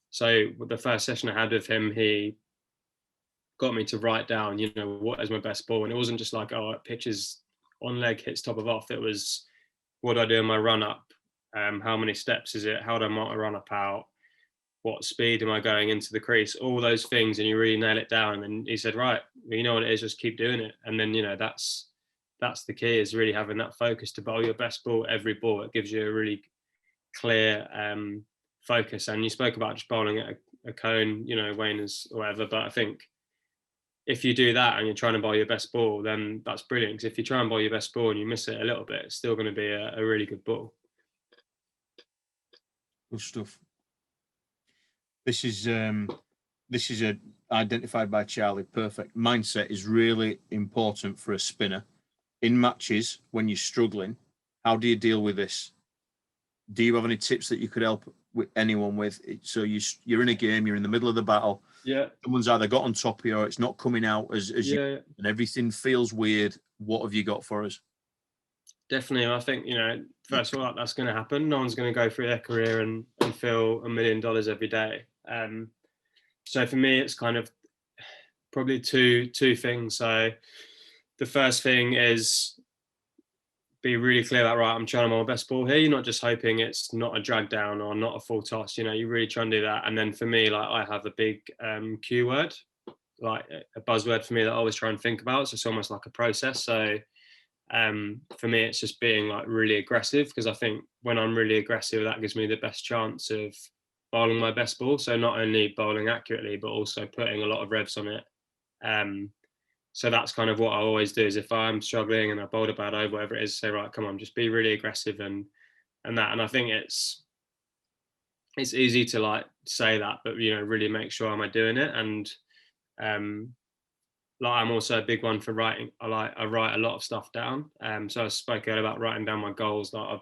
[SPEAKER 2] So with the first session I had with him, he got me to write down, you know, what is my best ball? And it wasn't just like, oh, it pitches on leg, hits top of off. It was, what do I do in my run up? How many steps is it? How do I mark a run up out? what speed am I going into the crease, all those things, and you really nail it down. And he said, right, you know what it is, just keep doing it. And then, you know, that's the key, is really having that focus to bowl your best ball every ball. It gives you a really clear focus. And you spoke about just bowling at a cone, you know, Wayners or whatever, but I think if you do that and you're trying to bowl your best ball, then that's brilliant. Because if you try and bowl your best ball and you miss it a little bit, it's still going to be a really good ball.
[SPEAKER 1] Good stuff. This is identified by Charlie. Perfect. Mindset is really important for a spinner. In matches, when you're struggling, how do you deal with this? Do you have any tips that you could help with anyone with? So you're in a game, you're in the middle of the battle.
[SPEAKER 2] Yeah.
[SPEAKER 1] Someone's either got on top of you or it's not coming out as you, and everything feels weird. What have you got for us?
[SPEAKER 2] Definitely. I think, you know, first of all, that's going to happen. No one's going to go through their career and feel $1 million every day. So for me, it's kind of probably two things. So the first thing is be really clear about, right, I'm trying my best ball here. You're not just hoping it's not a drag down or not a full toss. You know, you really try and do that. And then for me, like, I have a big Q word, like a buzzword for me that I always try and think about. So it's almost like a process. So for me, it's just being like really aggressive, because I think when I'm really aggressive, that gives me the best chance of bowling my best ball. So not only bowling accurately, but also putting a lot of revs on it. So that's kind of what I always do, is if I'm struggling and I bowled a bad over, whatever it is, say, right, come on, just be really aggressive and that. And I think it's easy to like say that, but, you know, really make sure am I doing it. And like, I'm also a big one for writing. I write a lot of stuff down. So I spoke earlier about writing down my goals. Like, I've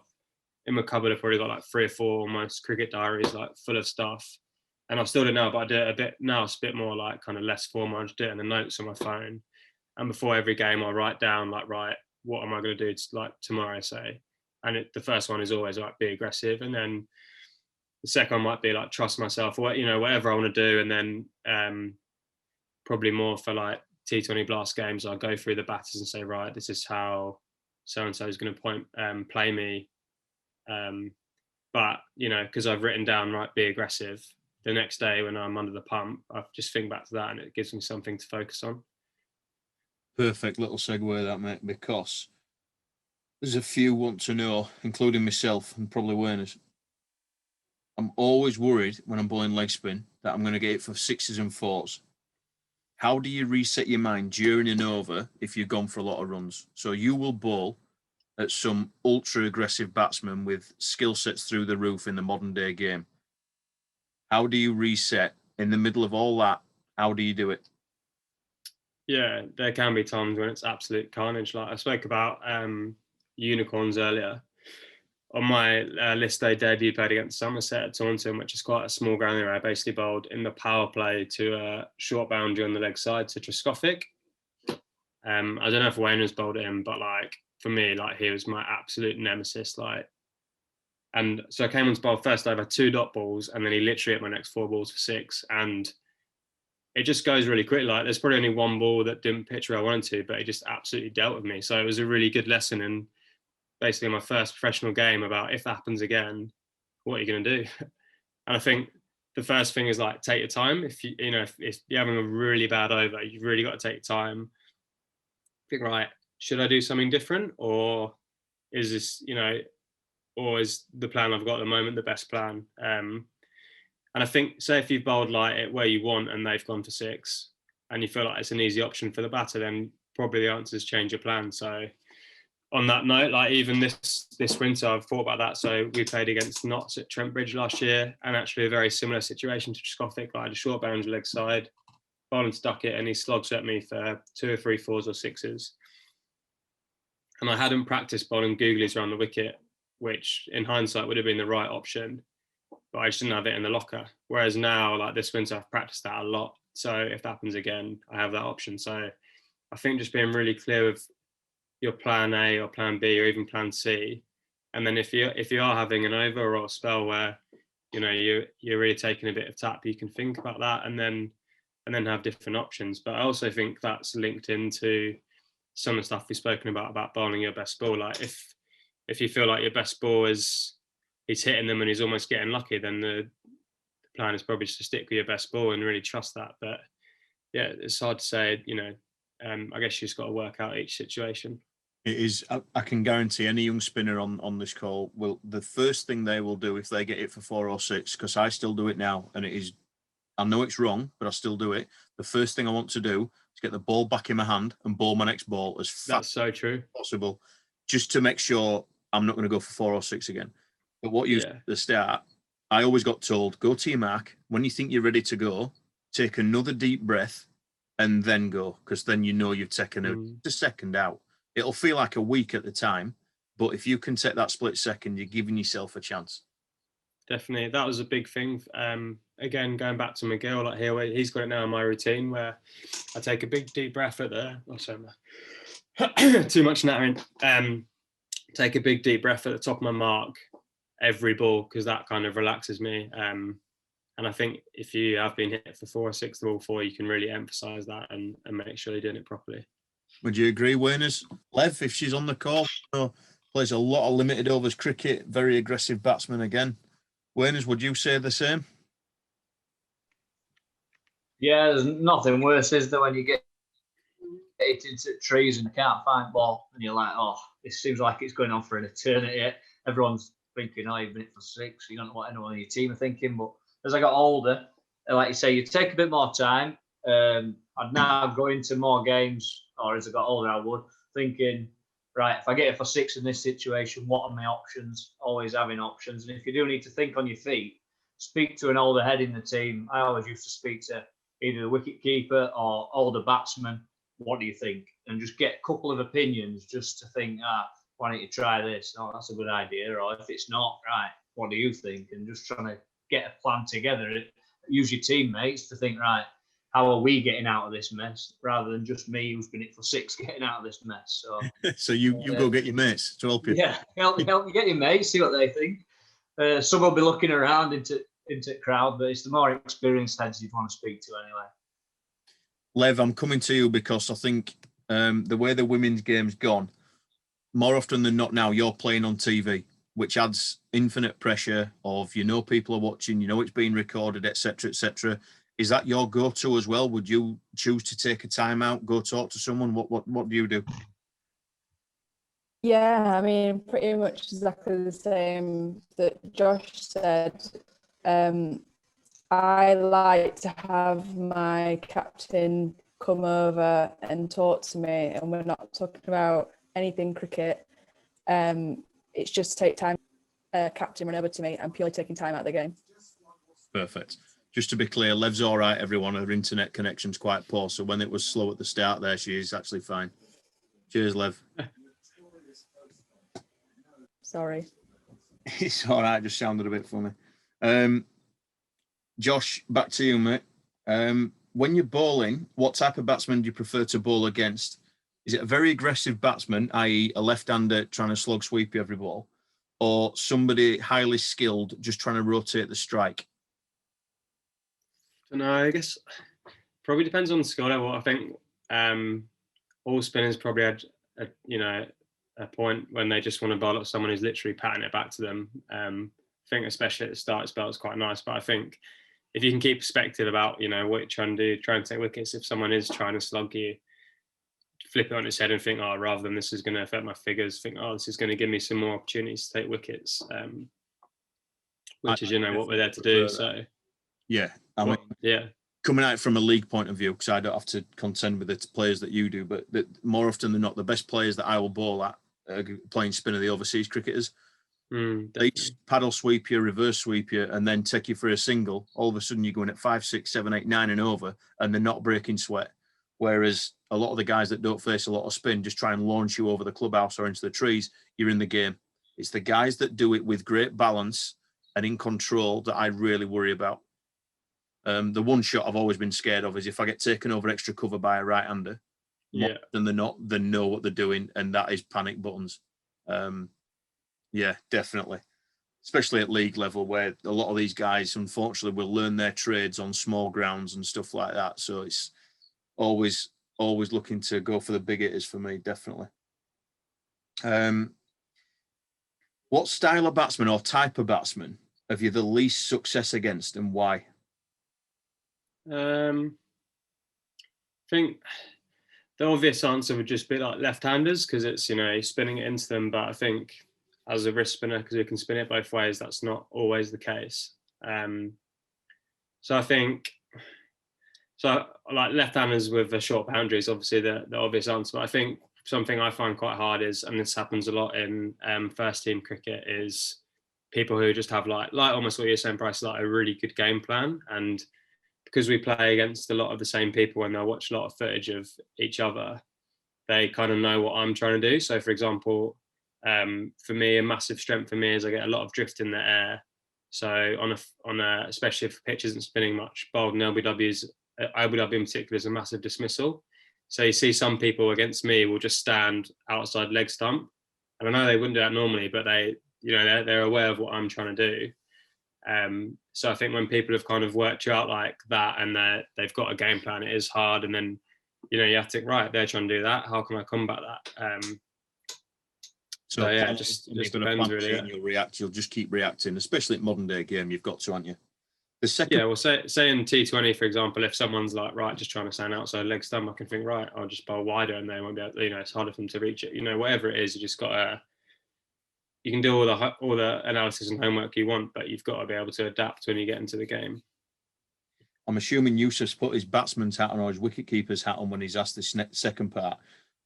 [SPEAKER 2] in my cupboard, I've probably got like 3 or 4 almost cricket diaries, like full of stuff. And I still do now, but I do it a bit now. It's a bit more like kind of less formal. I just do it in the notes on my phone. And before every game, I write down like, right, what am I going to do like tomorrow, say? And the first one is always like, be aggressive. And then the second one might be like, trust myself, or, you know, whatever I want to do. And then probably more for like T20 blast games, I'll go through the batters and say, right, this is how so-and-so is going to play me. But, you know, because I've written down, right, be aggressive, the next day when I'm under the pump, I just think back to that and it gives me something to focus on.
[SPEAKER 1] Perfect little segue that, mate, because there's a few want to know, including myself and probably Warners. I'm always worried when I'm bowling leg spin that I'm going to get it for 6s and 4s. How do you reset your mind during and over if you've gone for a lot of runs? So you will bowl at some ultra aggressive batsmen with skill sets through the roof in the modern day game. How do you reset in the middle of all that? How do you do it?
[SPEAKER 2] Yeah, there can be times when it's absolute carnage. Like I spoke about unicorns earlier. On my list day debut, played against Somerset at Taunton, which is quite a small ground area. I basically bowled in the power play to a short boundary on the leg side to Trescothick. I don't know if Wayne has bowled him, but like for me, like he was my absolute nemesis. Like, and so I came on to bowl first over 2 dot balls, and then he literally hit my next 4 balls for 6. And it just goes really quick. Like there's probably only 1 ball that didn't pitch where I wanted to, but he just absolutely dealt with me. So it was a really good lesson in basically my first professional game about, if that happens again, what are you going to do? And I think the first thing is like, take your time. If you're having a really bad over, you've really got to take time. Think, right, should I do something different, or is this, or is the plan I've got at the moment the best plan? And I think, say if you've bowled like it where you want and they've gone for 6 and you feel like it's an easy option for the batter, then probably the answer is change your plan. So on that note, like even this winter, I've thought about that. So we played against Notts at Trent Bridge last year, and actually a very similar situation to Trescothick. I had a short boundary leg side, bowling stuck it, and he slogs at me for 2 or 3 4s or 6s. And I hadn't practiced bowling googlies around the wicket, which in hindsight would have been the right option, but I just didn't have it in the locker. Whereas now, like this winter, I've practiced that a lot. So if that happens again, I have that option. So I think just being really clear with your plan A or plan B or even plan C, and then if you are having an over or a spell where you're really taking a bit of tap, you can think about that and then have different options. But I also think that's linked into some of the stuff we've spoken about bowling your best ball. Like if you feel like your best ball he's hitting them and he's almost getting lucky, then the plan is probably just to stick with your best ball and really trust that. But yeah, it's hard to say. I guess you just got to work out each situation.
[SPEAKER 1] It is. I can guarantee any young spinner on this call will, the first thing they will do if they get it for 4 or 6, because I still do it now, and it is, I know it's wrong, but I still do it. The first thing I want to do is get the ball back in my hand and ball my next ball as fast
[SPEAKER 2] That's so true.
[SPEAKER 1] as possible, just to make sure I'm not going to go for 4 or 6 again. But what you said at the start, I always got told, go to your mark. When you think you're ready to go, take another deep breath and then go, because then you know you've taken a second out. It'll feel like a week at the time, but if you can take that split second, you're giving yourself a chance.
[SPEAKER 2] Definitely. That was a big thing. Again, going back to McGill, like here, he's got it now in my routine where I take a big deep breath at the, too much nattering. Take a big deep breath at the top of my mark every ball, because that kind of relaxes me. And I think if you have been hit for 4 or 6 the ball before, you can really emphasize that and make sure you're doing it properly.
[SPEAKER 1] Would you agree, Wayners? Lev, if she's on the call, plays a lot of limited overs cricket, very aggressive batsman again. Wayners, would you say the same?
[SPEAKER 3] Yeah, there's nothing worse, is there, when you get it into trees and can't find ball, and you're like, oh, this seems like it's going on for an eternity. Everyone's thinking, oh, you've been hit for 6. You don't know what anyone on your team are thinking. But as I got older, like you say, you take a bit more time. I'd now go into more games, or as I got older, I would, thinking, right, if I get it for 6 in this situation, what are my options? Always having options. And if you do need to think on your feet, speak to an older head in the team. I always used to speak to either the wicket keeper or older batsman. What do you think? And just get a couple of opinions just to think, why don't you try this? Oh, that's a good idea. Or if it's not, right, what do you think? And just trying to get a plan together. Use your teammates to think, right, how are we getting out of this mess, rather than just me who's been hit for 6 getting out of this mess. So
[SPEAKER 1] you go get your mates to help you.
[SPEAKER 3] Yeah, help you get your mates, see what they think. Some will be looking around into the crowd, but it's the more experienced heads you'd want to speak to anyway.
[SPEAKER 1] Lev, I'm coming to you because I think the way the women's game's gone, more often than not now, you're playing on TV, which adds infinite pressure of, people are watching, it's being recorded, etc., etc. Is that your go-to as well? Would you choose to take a time out, go talk to someone? What do you do?
[SPEAKER 4] Yeah, I mean, pretty much exactly the same that Josh said. I like to have my captain come over and talk to me, and we're not talking about anything cricket. It's just take time, captain run over to me and purely taking time out of the game.
[SPEAKER 1] Perfect. Just to be clear, Lev's all right, everyone. Her internet connection's quite poor, so when it was slow at the start there, she is actually fine. Cheers, Lev.
[SPEAKER 4] Sorry.
[SPEAKER 1] It's all right, just sounded a bit funny. Josh, back to you, mate. When you're bowling, what type of batsman do you prefer to bowl against? Is it a very aggressive batsman, i.e. a left-hander trying to slog sweep you every ball, or somebody highly skilled just trying to rotate the strike?
[SPEAKER 2] I don't know, I guess probably depends on the skill level. I think all spinners probably had a point when they just want to bowl at someone who's literally patting it back to them. I think especially at the start, spell is quite nice. But I think if you can keep perspective about, what you're trying to do, try and take wickets. If someone is trying to slug you, flip it on its head and think, oh, rather than this is going to affect my figures, think, oh, this is going to give me some more opportunities to take wickets, which is, what we're there to do. So,
[SPEAKER 1] yeah, I mean, coming out from a league point of view, because I don't have to contend with the players that you do, but more often than not, the best players that I will bowl at playing spin are the overseas cricketers. They paddle sweep you, reverse sweep you, and then take you for a single. All of a sudden, you're going at 5, 6, 7, 8, 9 and over, and they're not breaking sweat. Whereas a lot of the guys that don't face a lot of spin just try and launch you over the clubhouse or into the trees. You're in the game. It's the guys that do it with great balance and in control that I really worry about. The one shot I've always been scared of is if I get taken over extra cover by a right-hander, more than they're not, they know what they're doing, and that is panic buttons. Yeah, definitely. Especially at league level, where a lot of these guys, unfortunately, will learn their trades on small grounds and stuff like that. So it's always looking to go for the big hitters for me, definitely. What style of batsman or type of batsman have you the least success against, and why?
[SPEAKER 2] I think the obvious answer would just be like left-handers, because it's, you know, spinning it into them. But I think as a wrist spinner, because you can spin it both ways, that's not always the case. So I think, so like left-handers with a short boundary is obviously the obvious answer. But I think something I find quite hard is, and this happens a lot in first team cricket, is people who just have like almost what you're saying, Bryce, like a really good game plan. And because we play against a lot of the same people and they watch a lot of footage of each other, they kind of know what I'm trying to do. So for example, for me, a massive strength for me is I get a lot of drift in the air. So on a especially if pitch isn't spinning much, bowled and LBW in particular is a massive dismissal. So you see some people against me will just stand outside leg stump. And I know they wouldn't do that normally, but they're aware of what I'm trying to do. So I think when people have kind of worked you out like that and they've got a game plan, it is hard. And then, you know, you have to think, right, they're trying to do that. How can I combat that? So yeah, it just depends really.
[SPEAKER 1] And you'll react. You'll just keep reacting, especially in modern day game. You've got to, aren't you? The second,
[SPEAKER 2] yeah. Well, say in T20, for example, if someone's like, right, just trying to stand outside leg stump, I can think, right, I'll just bowl wider, and they won't be able. You know, it's harder for them to reach it. You know, whatever it is, you just got to. You can do all the analysis and homework you want, but you've got to be able to adapt when you get into the game.
[SPEAKER 1] I'm assuming Yusuf's put his batsman's hat on or his wicketkeeper's hat on when he's asked this second part.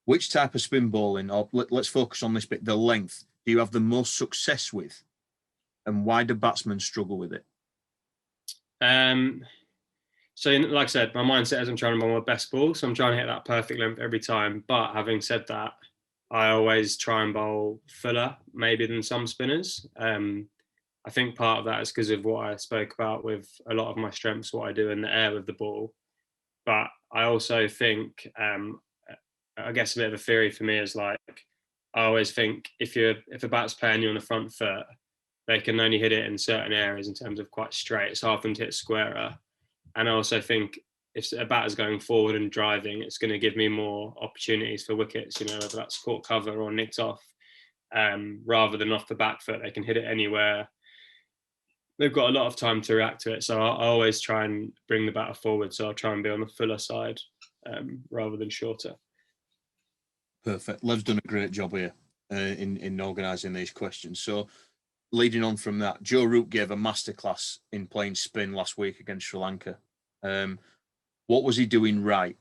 [SPEAKER 1] Which type of spin bowling, or let's focus on this bit, the length, do you have the most success with? And why do batsmen struggle with it?
[SPEAKER 2] So like I said, my mindset is I'm trying to bowl my best ball. So I'm trying to hit that perfect length every time. But having said that, I always try and bowl fuller, maybe than some spinners. I think part of that is because of what I spoke about with a lot of my strengths, what I do in the air with the ball. But I also think, I guess a bit of a theory for me is like, I always think if a bat's playing you on the front foot, they can only hit it in certain areas in terms of quite straight. It's hard for them to hit squarer. And I also think if a batter's going forward and driving, it's going to give me more opportunities for wickets, you know, whether that's caught cover or nicked off, rather than off the back foot. They can hit it anywhere. They've got a lot of time to react to it. So I always try and bring the batter forward. So I'll try and be on the fuller side rather than shorter.
[SPEAKER 1] Perfect. Lev's done a great job here in organising these questions. So leading on from that, Joe Root gave a masterclass in playing spin last week against Sri Lanka. What was he doing right?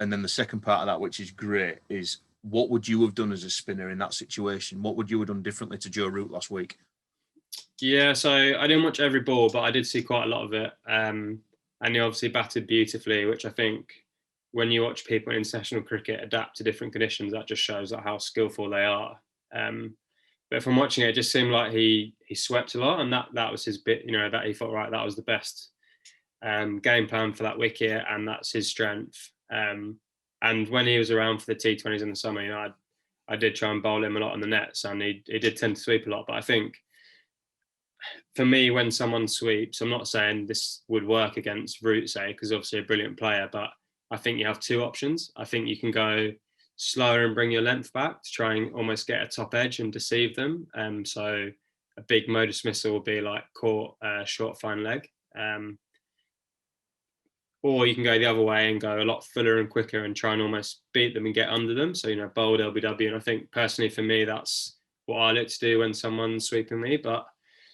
[SPEAKER 1] And then the second part of that, which is great, is what would you have done as a spinner in that situation? What would you have done differently to Joe Root last week?
[SPEAKER 2] Yeah, so I didn't watch every ball, but I did see quite a lot of it. And he obviously batted beautifully, which I think when you watch people in international cricket adapt to different conditions, that just shows like how skillful they are. But from watching it, it just seemed like he swept a lot, and that was his bit, you know, that he thought, right, that was the best game plan for that wicket, and that's his strength. And when he was around for the T20s in the summer, you know, I did try and bowl him a lot on the nets, and he did tend to sweep a lot. But I think for me, when someone sweeps, I'm not saying this would work against Root, say, because obviously a brilliant player, but I think you have two options. I think you can go slower and bring your length back to try and almost get a top edge and deceive them. So a big mode dismissal will be like caught short fine leg. Or you can go the other way and go a lot fuller and quicker and try and almost beat them and get under them. So, you know, bold LBW. And I think personally for me, that's what I look to do when someone's sweeping me. But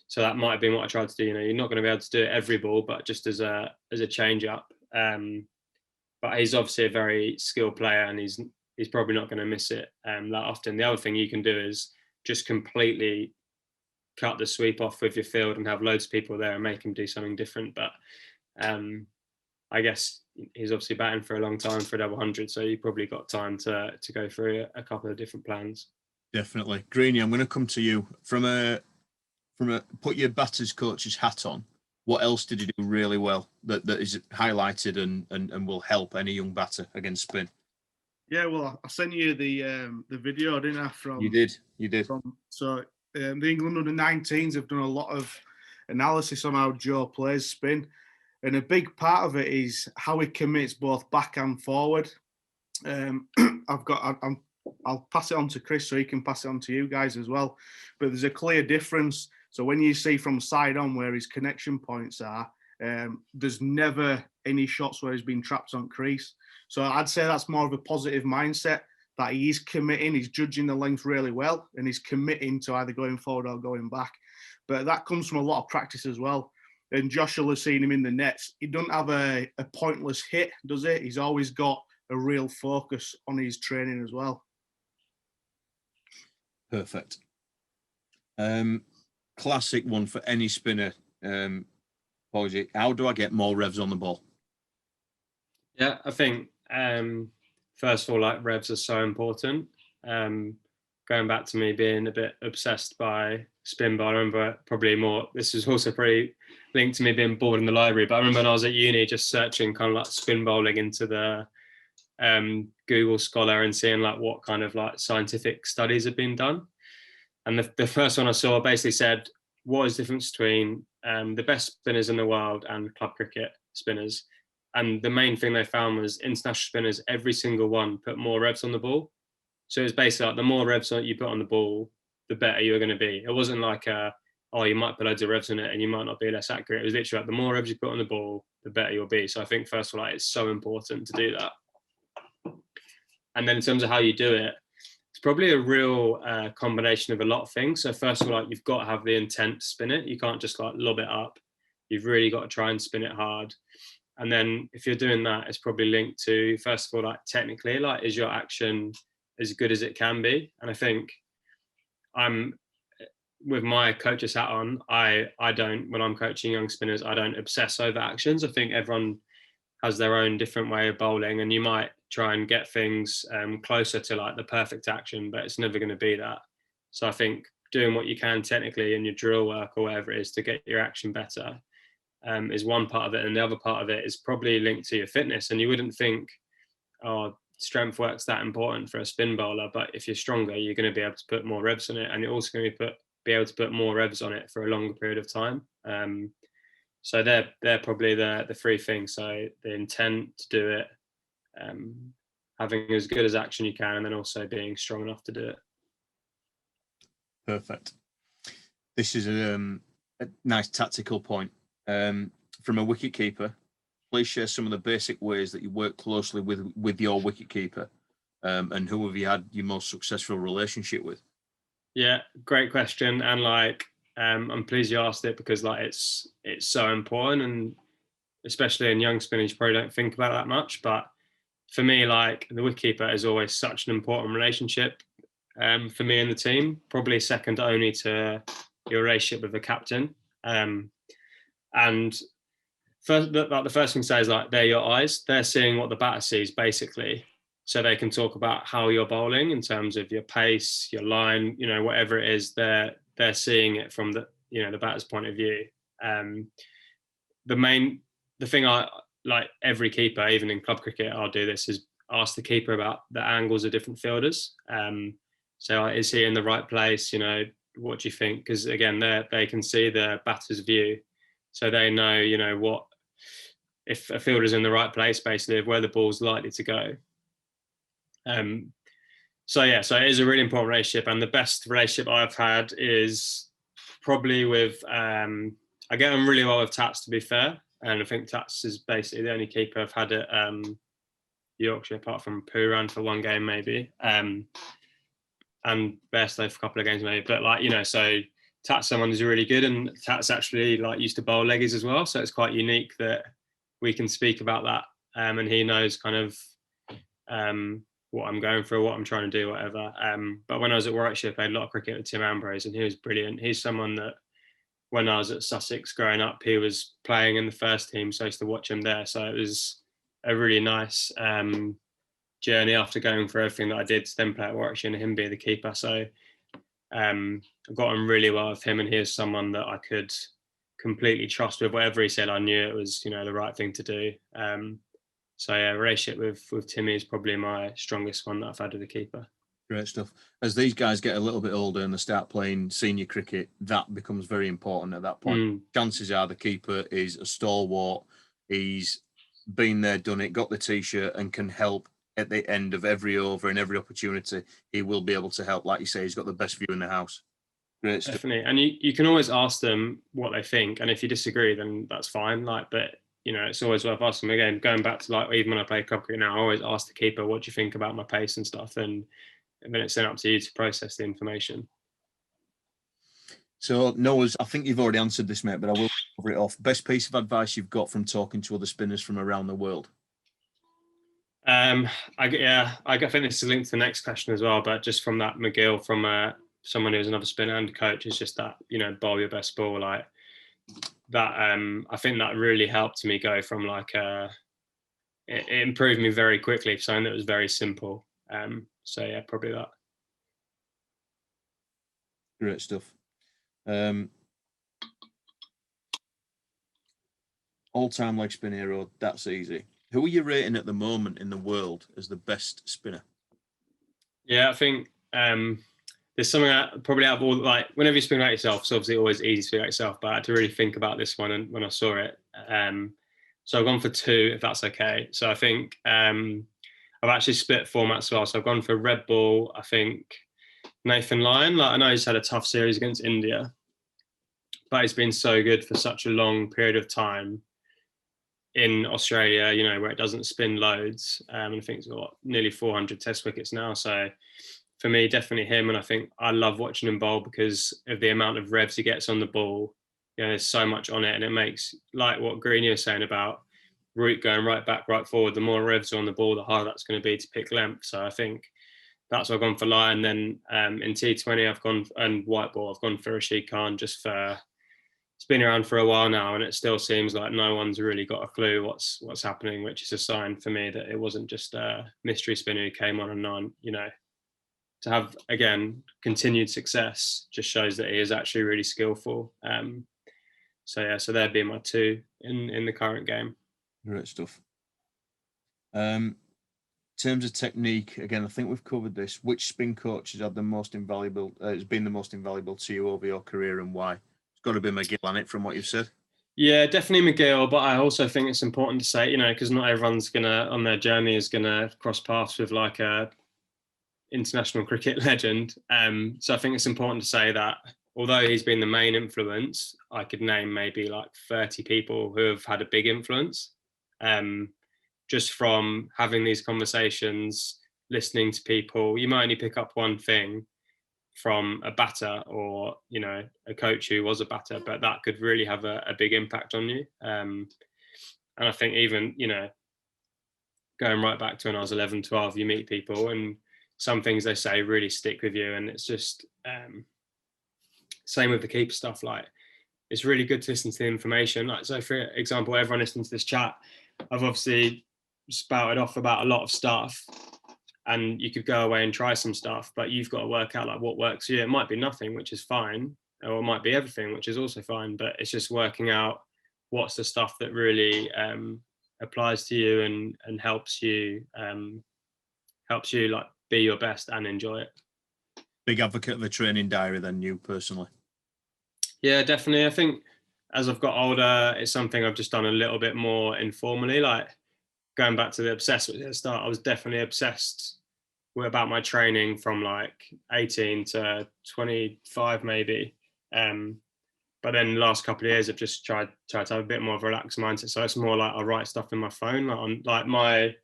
[SPEAKER 2] so that might have been what I tried to do. You know, you're not going to be able to do it every ball, but just as a change up. But he's obviously a very skilled player, and he's probably not going to miss it that often. The other thing you can do is just completely cut the sweep off with your field and have loads of people there and make him do something different. But I guess he's obviously batting for a long time for a double hundred, so you probably got time to go through a couple of different plans.
[SPEAKER 1] Definitely. Greeny, I'm going to come to you. From a put your batter's coach's hat on, what else did he do really well that is highlighted and will help any young batter against spin?
[SPEAKER 5] Yeah, well, I sent you the video, didn't I?
[SPEAKER 1] You did.
[SPEAKER 5] The England under-19s have done a lot of analysis on how Joe plays spin, and a big part of it is how he commits both back and forward. I'll pass it on to Chris so he can pass it on to you guys as well. But there's a clear difference So when you see from side on where his connection points are, there's never any shots where he's been trapped on crease. So I'd say that's more of a positive mindset, that he's committing, he's judging the length really well, and he's committing to either going forward or going back. But that comes from a lot of practice as well. And Josh will have seen him in the nets. He doesn't have a pointless hit, does he? He's always got a real focus on his training as well.
[SPEAKER 1] Perfect. Classic one for any spinner, Poysden. How do I get more revs on the ball?
[SPEAKER 2] Yeah, I think first of all, like, revs are so important. Going back to me being a bit obsessed by spin ball, I remember probably more, this is also pretty linked to me being bored in the library, but I remember when I was at uni just searching kind of like spin bowling into the Google Scholar and seeing like what kind of like scientific studies had been done. And the first one I saw basically said, what is the difference between the best spinners in the world and club cricket spinners? And the main thing they found was international spinners, every single one put more revs on the ball. So it's basically like the more revs you put on the ball, the better you're going to be. It wasn't like, oh, you might put loads of revs on it and you might not be less accurate. It was literally like the more revs you put on the ball, the better you'll be. So I think first of all, like, it's so important to do that. And then in terms of how you do it, it's probably a real combination of a lot of things. So first of all, like, you've got to have the intent to spin it. You can't just like lob it up. You've really got to try and spin it hard. And then if you're doing that, it's probably linked to, first of all, like, technically, like, is your action as good as it can be? And I think I'm, with my coach's hat on, I don't, when I'm coaching young spinners, I don't obsess over actions. I think everyone has their own different way of bowling, and you might try and get things closer to like the perfect action, but it's never going to be that. So I think doing what you can technically in your drill work or whatever it is to get your action better is one part of it, and the other part of it is probably linked to your fitness. And you wouldn't think, oh, strength work's that important for a spin bowler, but if you're stronger, you're going to be able to put more revs on it, and you're also going to be able to put more revs on it for a longer period of time. So they're probably the three things. So the intent to do it, having as good as action you can, and then also being strong enough to do it.
[SPEAKER 1] Perfect. This is a nice tactical point. From a wicket keeper, please share some of the basic ways that you work closely with your wicket keeper, and who have you had your most successful relationship with?
[SPEAKER 2] Yeah, great question. And like, I'm pleased you asked it, because like it's so important, and especially in young spinners, you probably don't think about it that much. But for me, like, the wicketkeeper is always such an important relationship for me and the team, probably second only to your relationship with the captain. And first, like, the first thing to say is like, they're your eyes. They're seeing what the batter sees, basically. So they can talk about how you're bowling in terms of your pace, your line, you know, whatever it is, they're seeing it from the, you know, the batter's point of view. The thing I like, every keeper, even in club cricket, I'll do this, is ask the keeper about the angles of different fielders. So is he in the right place? You know, what do you think? Because again, they can see the batter's view, so they know, you know, what if a fielder's in the right place, basically, of where the ball's likely to go. So it is a really important relationship, and the best relationship I've had is probably with I get on really well with Tats, to be fair, and I think Tats is basically the only keeper I've had at Yorkshire, apart from Pooran for one game maybe, and Bairstow for a couple of games maybe. But like, you know, so Tats someone who's really good, and Tats actually like used to bowl leggies as well, so it's quite unique that we can speak about that, and he knows kind of what I'm going through, what I'm trying to do, whatever. But when I was at Warwickshire, I played a lot of cricket with Tim Ambrose, and he was brilliant. He's someone that when I was at Sussex growing up, he was playing in the first team, so I used to watch him there. So it was a really nice journey after going through everything that I did to then play at Warwickshire and him be the keeper. So I got on really well with him, and he is someone that I could completely trust with whatever he said. I knew it was, you know, the right thing to do. So yeah, relationship with Timmy is probably my strongest one that I've had with the keeper.
[SPEAKER 1] Great stuff. As these guys get a little bit older and they start playing senior cricket, that becomes very important at that point. Chances are the keeper is a stalwart. He's been there, done it, got the T-shirt, and can help at the end of every over and every opportunity. He will be able to help. Like you say, he's got the best view in the house. Great stuff.
[SPEAKER 2] Definitely. And you can always ask them what they think. And if you disagree, then that's fine. Like, but you know, it's always worth asking them. Again, going back to like, even when I play club cricket now, I always ask the keeper, what do you think about my pace and stuff? And then it's then up to you to process the information.
[SPEAKER 1] So Noah's, I think you've already answered this, mate, but I will cover it off. Best piece of advice you've got from talking to other spinners from around the world?
[SPEAKER 2] I think this is linked to the next question as well, but just from that McGill, from someone who's another spinner and coach, is just that, you know, bowl your best ball, like that. I think that really helped me go from like it improved me very quickly for something that was very simple. So yeah, probably that.
[SPEAKER 1] Great stuff. All-time leg spin hero, that's easy. Who are you rating at the moment in the world as the best spinner?
[SPEAKER 2] Yeah, I think there's something probably out of all, like, whenever you spin about yourself, it's obviously always easy to spin about yourself, but I had to really think about this one and when I saw it. So I've gone for two, if that's okay. So I think I've actually split formats as well. So I've gone for Red Bull. I think Nathan Lyon, like, I know he's had a tough series against India, but he's been so good for such a long period of time in Australia, you know, where it doesn't spin loads. And I think he's got nearly 400 test wickets now. So for me, definitely him. And I think I love watching him bowl because of the amount of revs he gets on the ball. You know, there's so much on it, and it makes, like what Greeny was saying about route going right back, right forward, the more revs are on the ball, the harder that's going to be to pick length. So I think that's what I've gone for Lyon. Then in T20, I've gone, and white ball, I've gone for Rashid Khan, just for, it's been around for a while now, and it still seems like no one's really got a clue what's happening, which is a sign for me that it wasn't just a mystery spinner who came on and on. You know, to have, again, continued success just shows that he is actually really skillful. So yeah, so there'd be my two in the current game.
[SPEAKER 1] Great stuff. In terms of technique, again, I think we've covered this. Which spin coach has had the most invaluable? Has been the most invaluable to you over your career, and why? It's got to be McGill, hasn't it, from what you've said?
[SPEAKER 2] Yeah, definitely McGill. But I also think it's important to say, you know, because not everyone's gonna on their journey is gonna cross paths with like a international cricket legend. So I think it's important to say that although he's been the main influence, I could name maybe like 30 people who have had a big influence. Just from having these conversations, listening to people, you might only pick up one thing from a batter or, you know, a coach who was a batter, but that could really have a big impact on you. And I think even, you know, going right back to when I was 11, 12, you meet people and some things they say really stick with you. And it's just same with the keeper stuff. Like, it's really good to listen to the information. Like, so for example, everyone listening to this chat, I've obviously spouted off about a lot of stuff, and you could go away and try some stuff, but you've got to work out like what works for you. It might be nothing, which is fine, or it might be everything, which is also fine, but it's just working out what's the stuff that really applies to you and helps you like be your best and enjoy it.
[SPEAKER 1] Big advocate of a training diary then, you personally?
[SPEAKER 2] Yeah, definitely. I think as I've got older, it's something I've just done a little bit more informally. Like, going back to the obsessed at the start, I was definitely obsessed about my training from like 18 to 25 maybe. But then the last couple of years, I've just tried to have a bit more of a relaxed mindset. So it's more like I write stuff in my phone. Like, on like my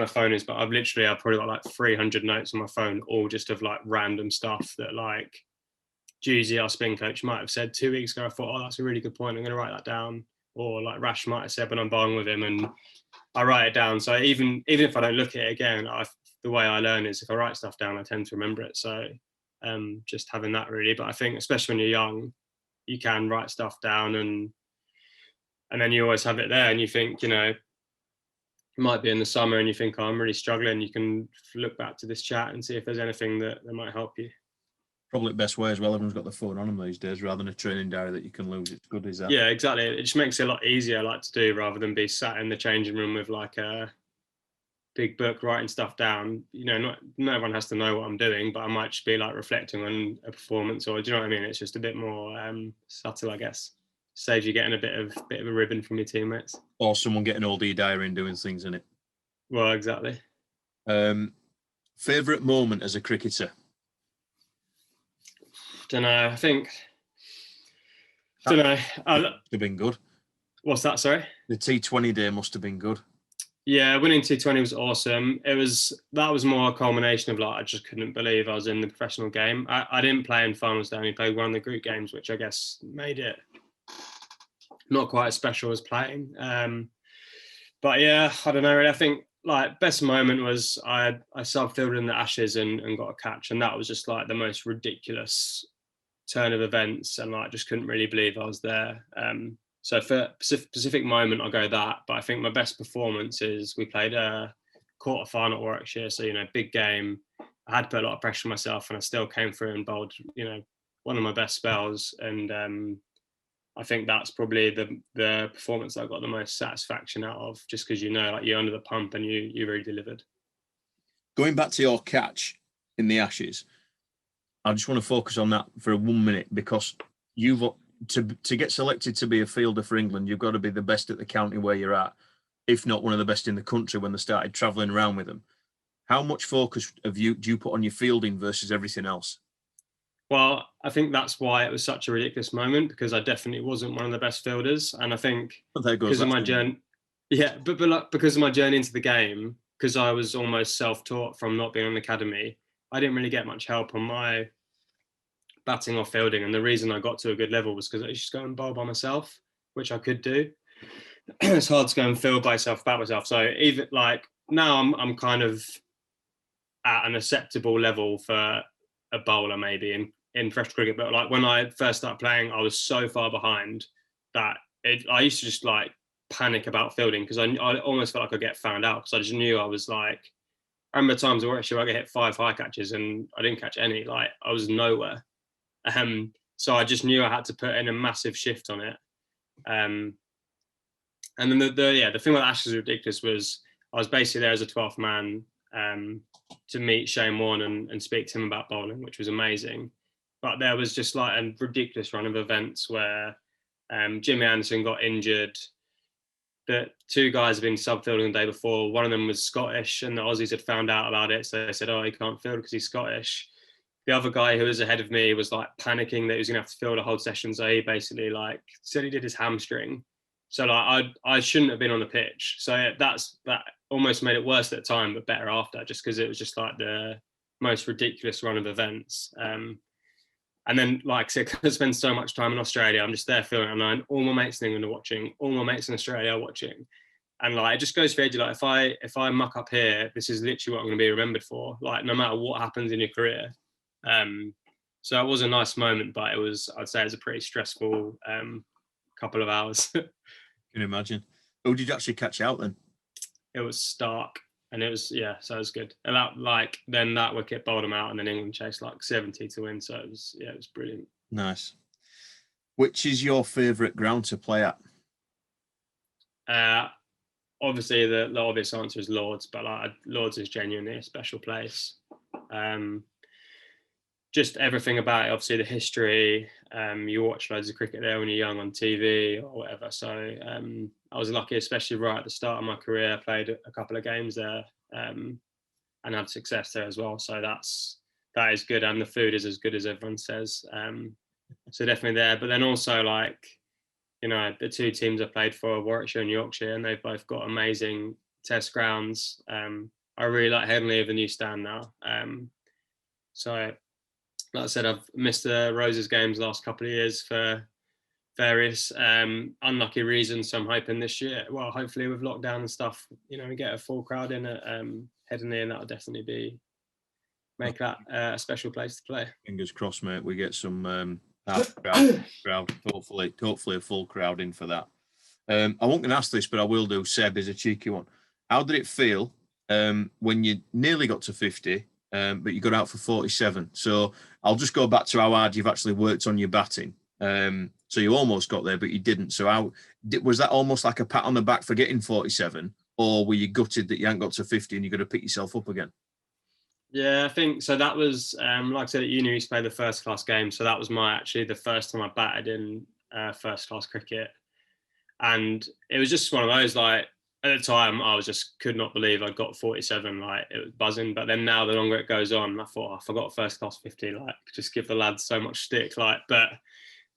[SPEAKER 2] phone is, but I've probably got like 300 notes on my phone, all just of like random stuff that like Juicy, our spin coach, might have said 2 weeks ago. I thought, oh, that's a really good point, I'm going to write that down. Or like Rash might have said when I'm bowling with him, and I write it down. So even if I don't look at it again, the way I learn is if I write stuff down, I tend to remember it. So just having that really. But I think especially when you're young, you can write stuff down and then you always have it there, and you think, you know, it might be in the summer and you think, oh, I'm really struggling. You can look back to this chat and see if there's anything that might help you.
[SPEAKER 1] Probably the best way as well. Everyone's got the phone on them these days rather than a training diary that you can lose. It's good, is that?
[SPEAKER 2] Yeah, exactly. It just makes it a lot easier, like, to do, rather than be sat in the changing room with like a big book writing stuff down. You know, not everyone has to know what I'm doing, but I might just be like reflecting on a performance, or do you know what I mean? It's just a bit more subtle, I guess. Saves you getting a bit of a ribbon from your teammates.
[SPEAKER 1] Or someone getting all your diary and doing things in it.
[SPEAKER 2] Well, exactly.
[SPEAKER 1] Favourite moment as a cricketer?
[SPEAKER 2] Don't know. I think. Don't know.
[SPEAKER 1] Must have been good.
[SPEAKER 2] What's that? Sorry.
[SPEAKER 1] The T20 day must have been good.
[SPEAKER 2] Yeah, winning T20 was awesome. That was more a culmination of like I just couldn't believe I was in the professional game. I didn't play in finals day, I only played one of the group games, which I guess made it not quite as special as playing. But yeah, I don't know. Really. I think like best moment was I sub-fielded in the Ashes and got a catch, and that was just like the most ridiculous turn of events, and like just couldn't really believe I was there. So for specific moment, I'll go that. But I think my best performance is we played a quarter final at Warwickshire. So, big game. I had to put a lot of pressure on myself and I still came through and bowled, one of my best spells. And I think that's probably the performance I got the most satisfaction out of, just because, like you're under the pump and you really delivered.
[SPEAKER 1] Going back to your catch in the Ashes, I just want to focus on that for 1 minute, because to get selected to be a fielder for England, you've got to be the best at the county where you're at, if not one of the best in the country when they started travelling around with them. How much focus do you put on your fielding versus everything else?
[SPEAKER 2] Well, I think that's why it was such a ridiculous moment, because I definitely wasn't one of the best fielders. And I think because of my journey, but like, because of my journey into the game, because I was almost self-taught from not being on the academy, I didn't really get much help on my batting or fielding, and the reason I got to a good level was because I just go and bowl by myself, which I could do. It's hard to go and field by myself, bat myself. So even like now, I'm kind of at an acceptable level for a bowler maybe in professional cricket. But like when I first started playing, I was so far behind that I used to just like panic about fielding, because I almost felt like I'd get found out, because I just knew I was like. I remember times where actually I get hit 5 high catches and I didn't catch any. Like I was nowhere. So I just knew I had to put in a massive shift on it. And then the thing with Ashes was ridiculous was I was basically there as a 12th man to meet Shane Warne and speak to him about bowling, which was amazing. But there was just like a ridiculous run of events where Jimmy Anderson got injured. The 2 guys had been sub-fielding the day before. One of them was Scottish, and the Aussies had found out about it. So they said, he can't field because he's Scottish. The other guy who was ahead of me was like panicking that he was going to have to field a whole session. So he basically like said he did his hamstring. So like I shouldn't have been on the pitch. So that almost made it worse at the time, but better after, just because it was just like the most ridiculous run of events. And then, like I said, I spend so much time in Australia, I'm just there feeling, and all my mates in England are watching, all my mates in Australia are watching. And like, it just goes for you, like, if I muck up here, this is literally what I'm going to be remembered for, like, no matter what happens in your career. So it was a nice moment, but I'd say it was a pretty stressful couple of hours.
[SPEAKER 1] Can you imagine? Who did you actually catch out then?
[SPEAKER 2] It was Stark. And it was, so it was good. And then that wicket bowled them out, and then England chased like 70 to win. So it was brilliant. Nice.
[SPEAKER 1] Which is your favourite ground to play
[SPEAKER 2] at? Obviously, the obvious answer is Lords, but like Lords is genuinely a special place. Just everything about it, obviously the history. You watch loads of cricket there when you're young on TV or whatever. So I was lucky, especially right at the start of my career. I played a couple of games there and had success there as well. So that is good, and the food is as good as everyone says. So definitely there. But then also like, the 2 teams I played for, Warwickshire and Yorkshire, and they've both got amazing test grounds. I really like Headingley of the new stand now. So like I said, I've missed the Roses games the last couple of years for various unlucky reasons. So I'm hoping this year, well, hopefully with lockdown and stuff, we get a full crowd in at Headingley, and that'll definitely make that a special place to play.
[SPEAKER 1] Fingers crossed, mate. We get some crowd. Hopefully a full crowd in for that. I won't going to ask this, but I will do. Seb is a cheeky one. How did it feel when you nearly got to 50? But you got out for 47. So I'll just go back to how hard you've actually worked on your batting. So you almost got there, but you didn't. So was that almost like a pat on the back for getting 47? Or were you gutted that you hadn't got to 50 and you've got to pick yourself up again?
[SPEAKER 2] Yeah, I think so. That was, like I said, at uni, we used to play the first class game. So that was the first time I batted in first class cricket. And it was just one of those, like, at the time, I was just could not believe I got 47. Like, it was buzzing. But then now, the longer it goes on, I thought, oh, I forgot first class 50. Like, just give the lads so much stick. Like, but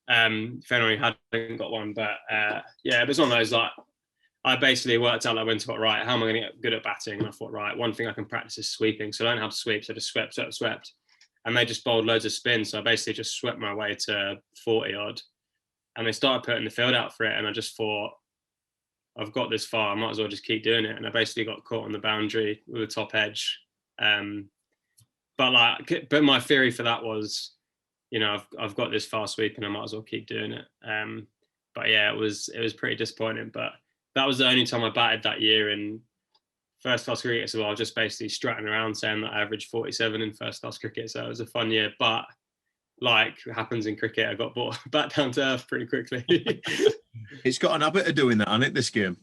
[SPEAKER 2] if anyone hadn't got one, but yeah, it was one of those, like, I basically worked out, like, when to, right, how am I going to get good at batting? And I thought, right, one thing I can practice is sweeping. So I don't have to sweep. So I just swept. And they just bowled loads of spins. So I basically just swept my way to 40 odd. And they started putting the field out for it. And I just thought, I've got this far, I might as well just keep doing it. And I basically got caught on the boundary with a top edge. But my theory for that was, you know, I've got this far sweep and I might as well keep doing it. But yeah, it was pretty disappointing. But that was the only time I batted that year in first class cricket. So I was just basically strutting around saying that I averaged 47 in first class cricket. So it was a fun year. But like happens in cricket, I got brought back down to earth pretty quickly.
[SPEAKER 1] It's got an habit of doing that, hasn't it, this game?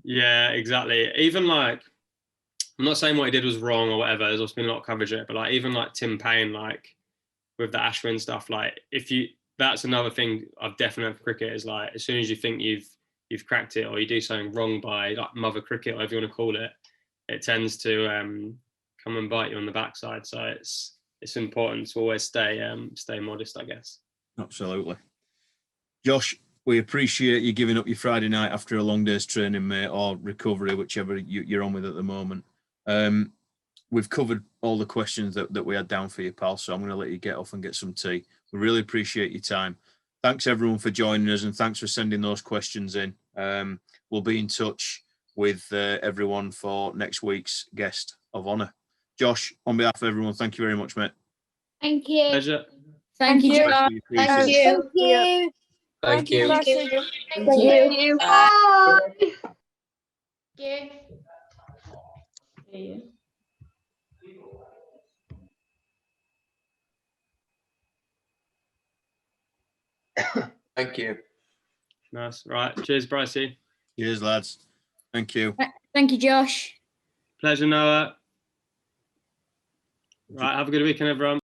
[SPEAKER 2] Yeah, exactly. Even like, I'm not saying what he did was wrong or whatever. There's also been a lot of coverage of it, but like even like Tim Payne, like with the Ashwin stuff, like that's another thing I've definitely had for cricket is like, as soon as you think you've cracked it or you do something wrong by like mother cricket, whatever you want to call it, it tends to come and bite you on the backside. So it's important to always stay modest, I guess.
[SPEAKER 1] Absolutely. Josh, we appreciate you giving up your Friday night after a long day's training, mate, or recovery, whichever you're on with at the moment. We've covered all the questions that we had down for you, pal, so I'm going to let you get off and get some tea. We really appreciate your time. Thanks, everyone, for joining us, and thanks for sending those questions in. We'll be in touch with everyone for next week's guest of honour. Josh, on behalf of everyone, thank you very much, mate.
[SPEAKER 6] Thank you.
[SPEAKER 2] Pleasure.
[SPEAKER 6] Thank you, Josh.
[SPEAKER 4] Thank you.
[SPEAKER 6] Thank you.
[SPEAKER 7] Thank you.
[SPEAKER 6] Thank you. Bye.
[SPEAKER 7] Thank you.
[SPEAKER 2] Nice. Right. Cheers, Brycey.
[SPEAKER 1] Cheers, lads. Thank you.
[SPEAKER 6] Thank you, Josh.
[SPEAKER 2] Pleasure, Noah. Right. Have a good weekend, everyone.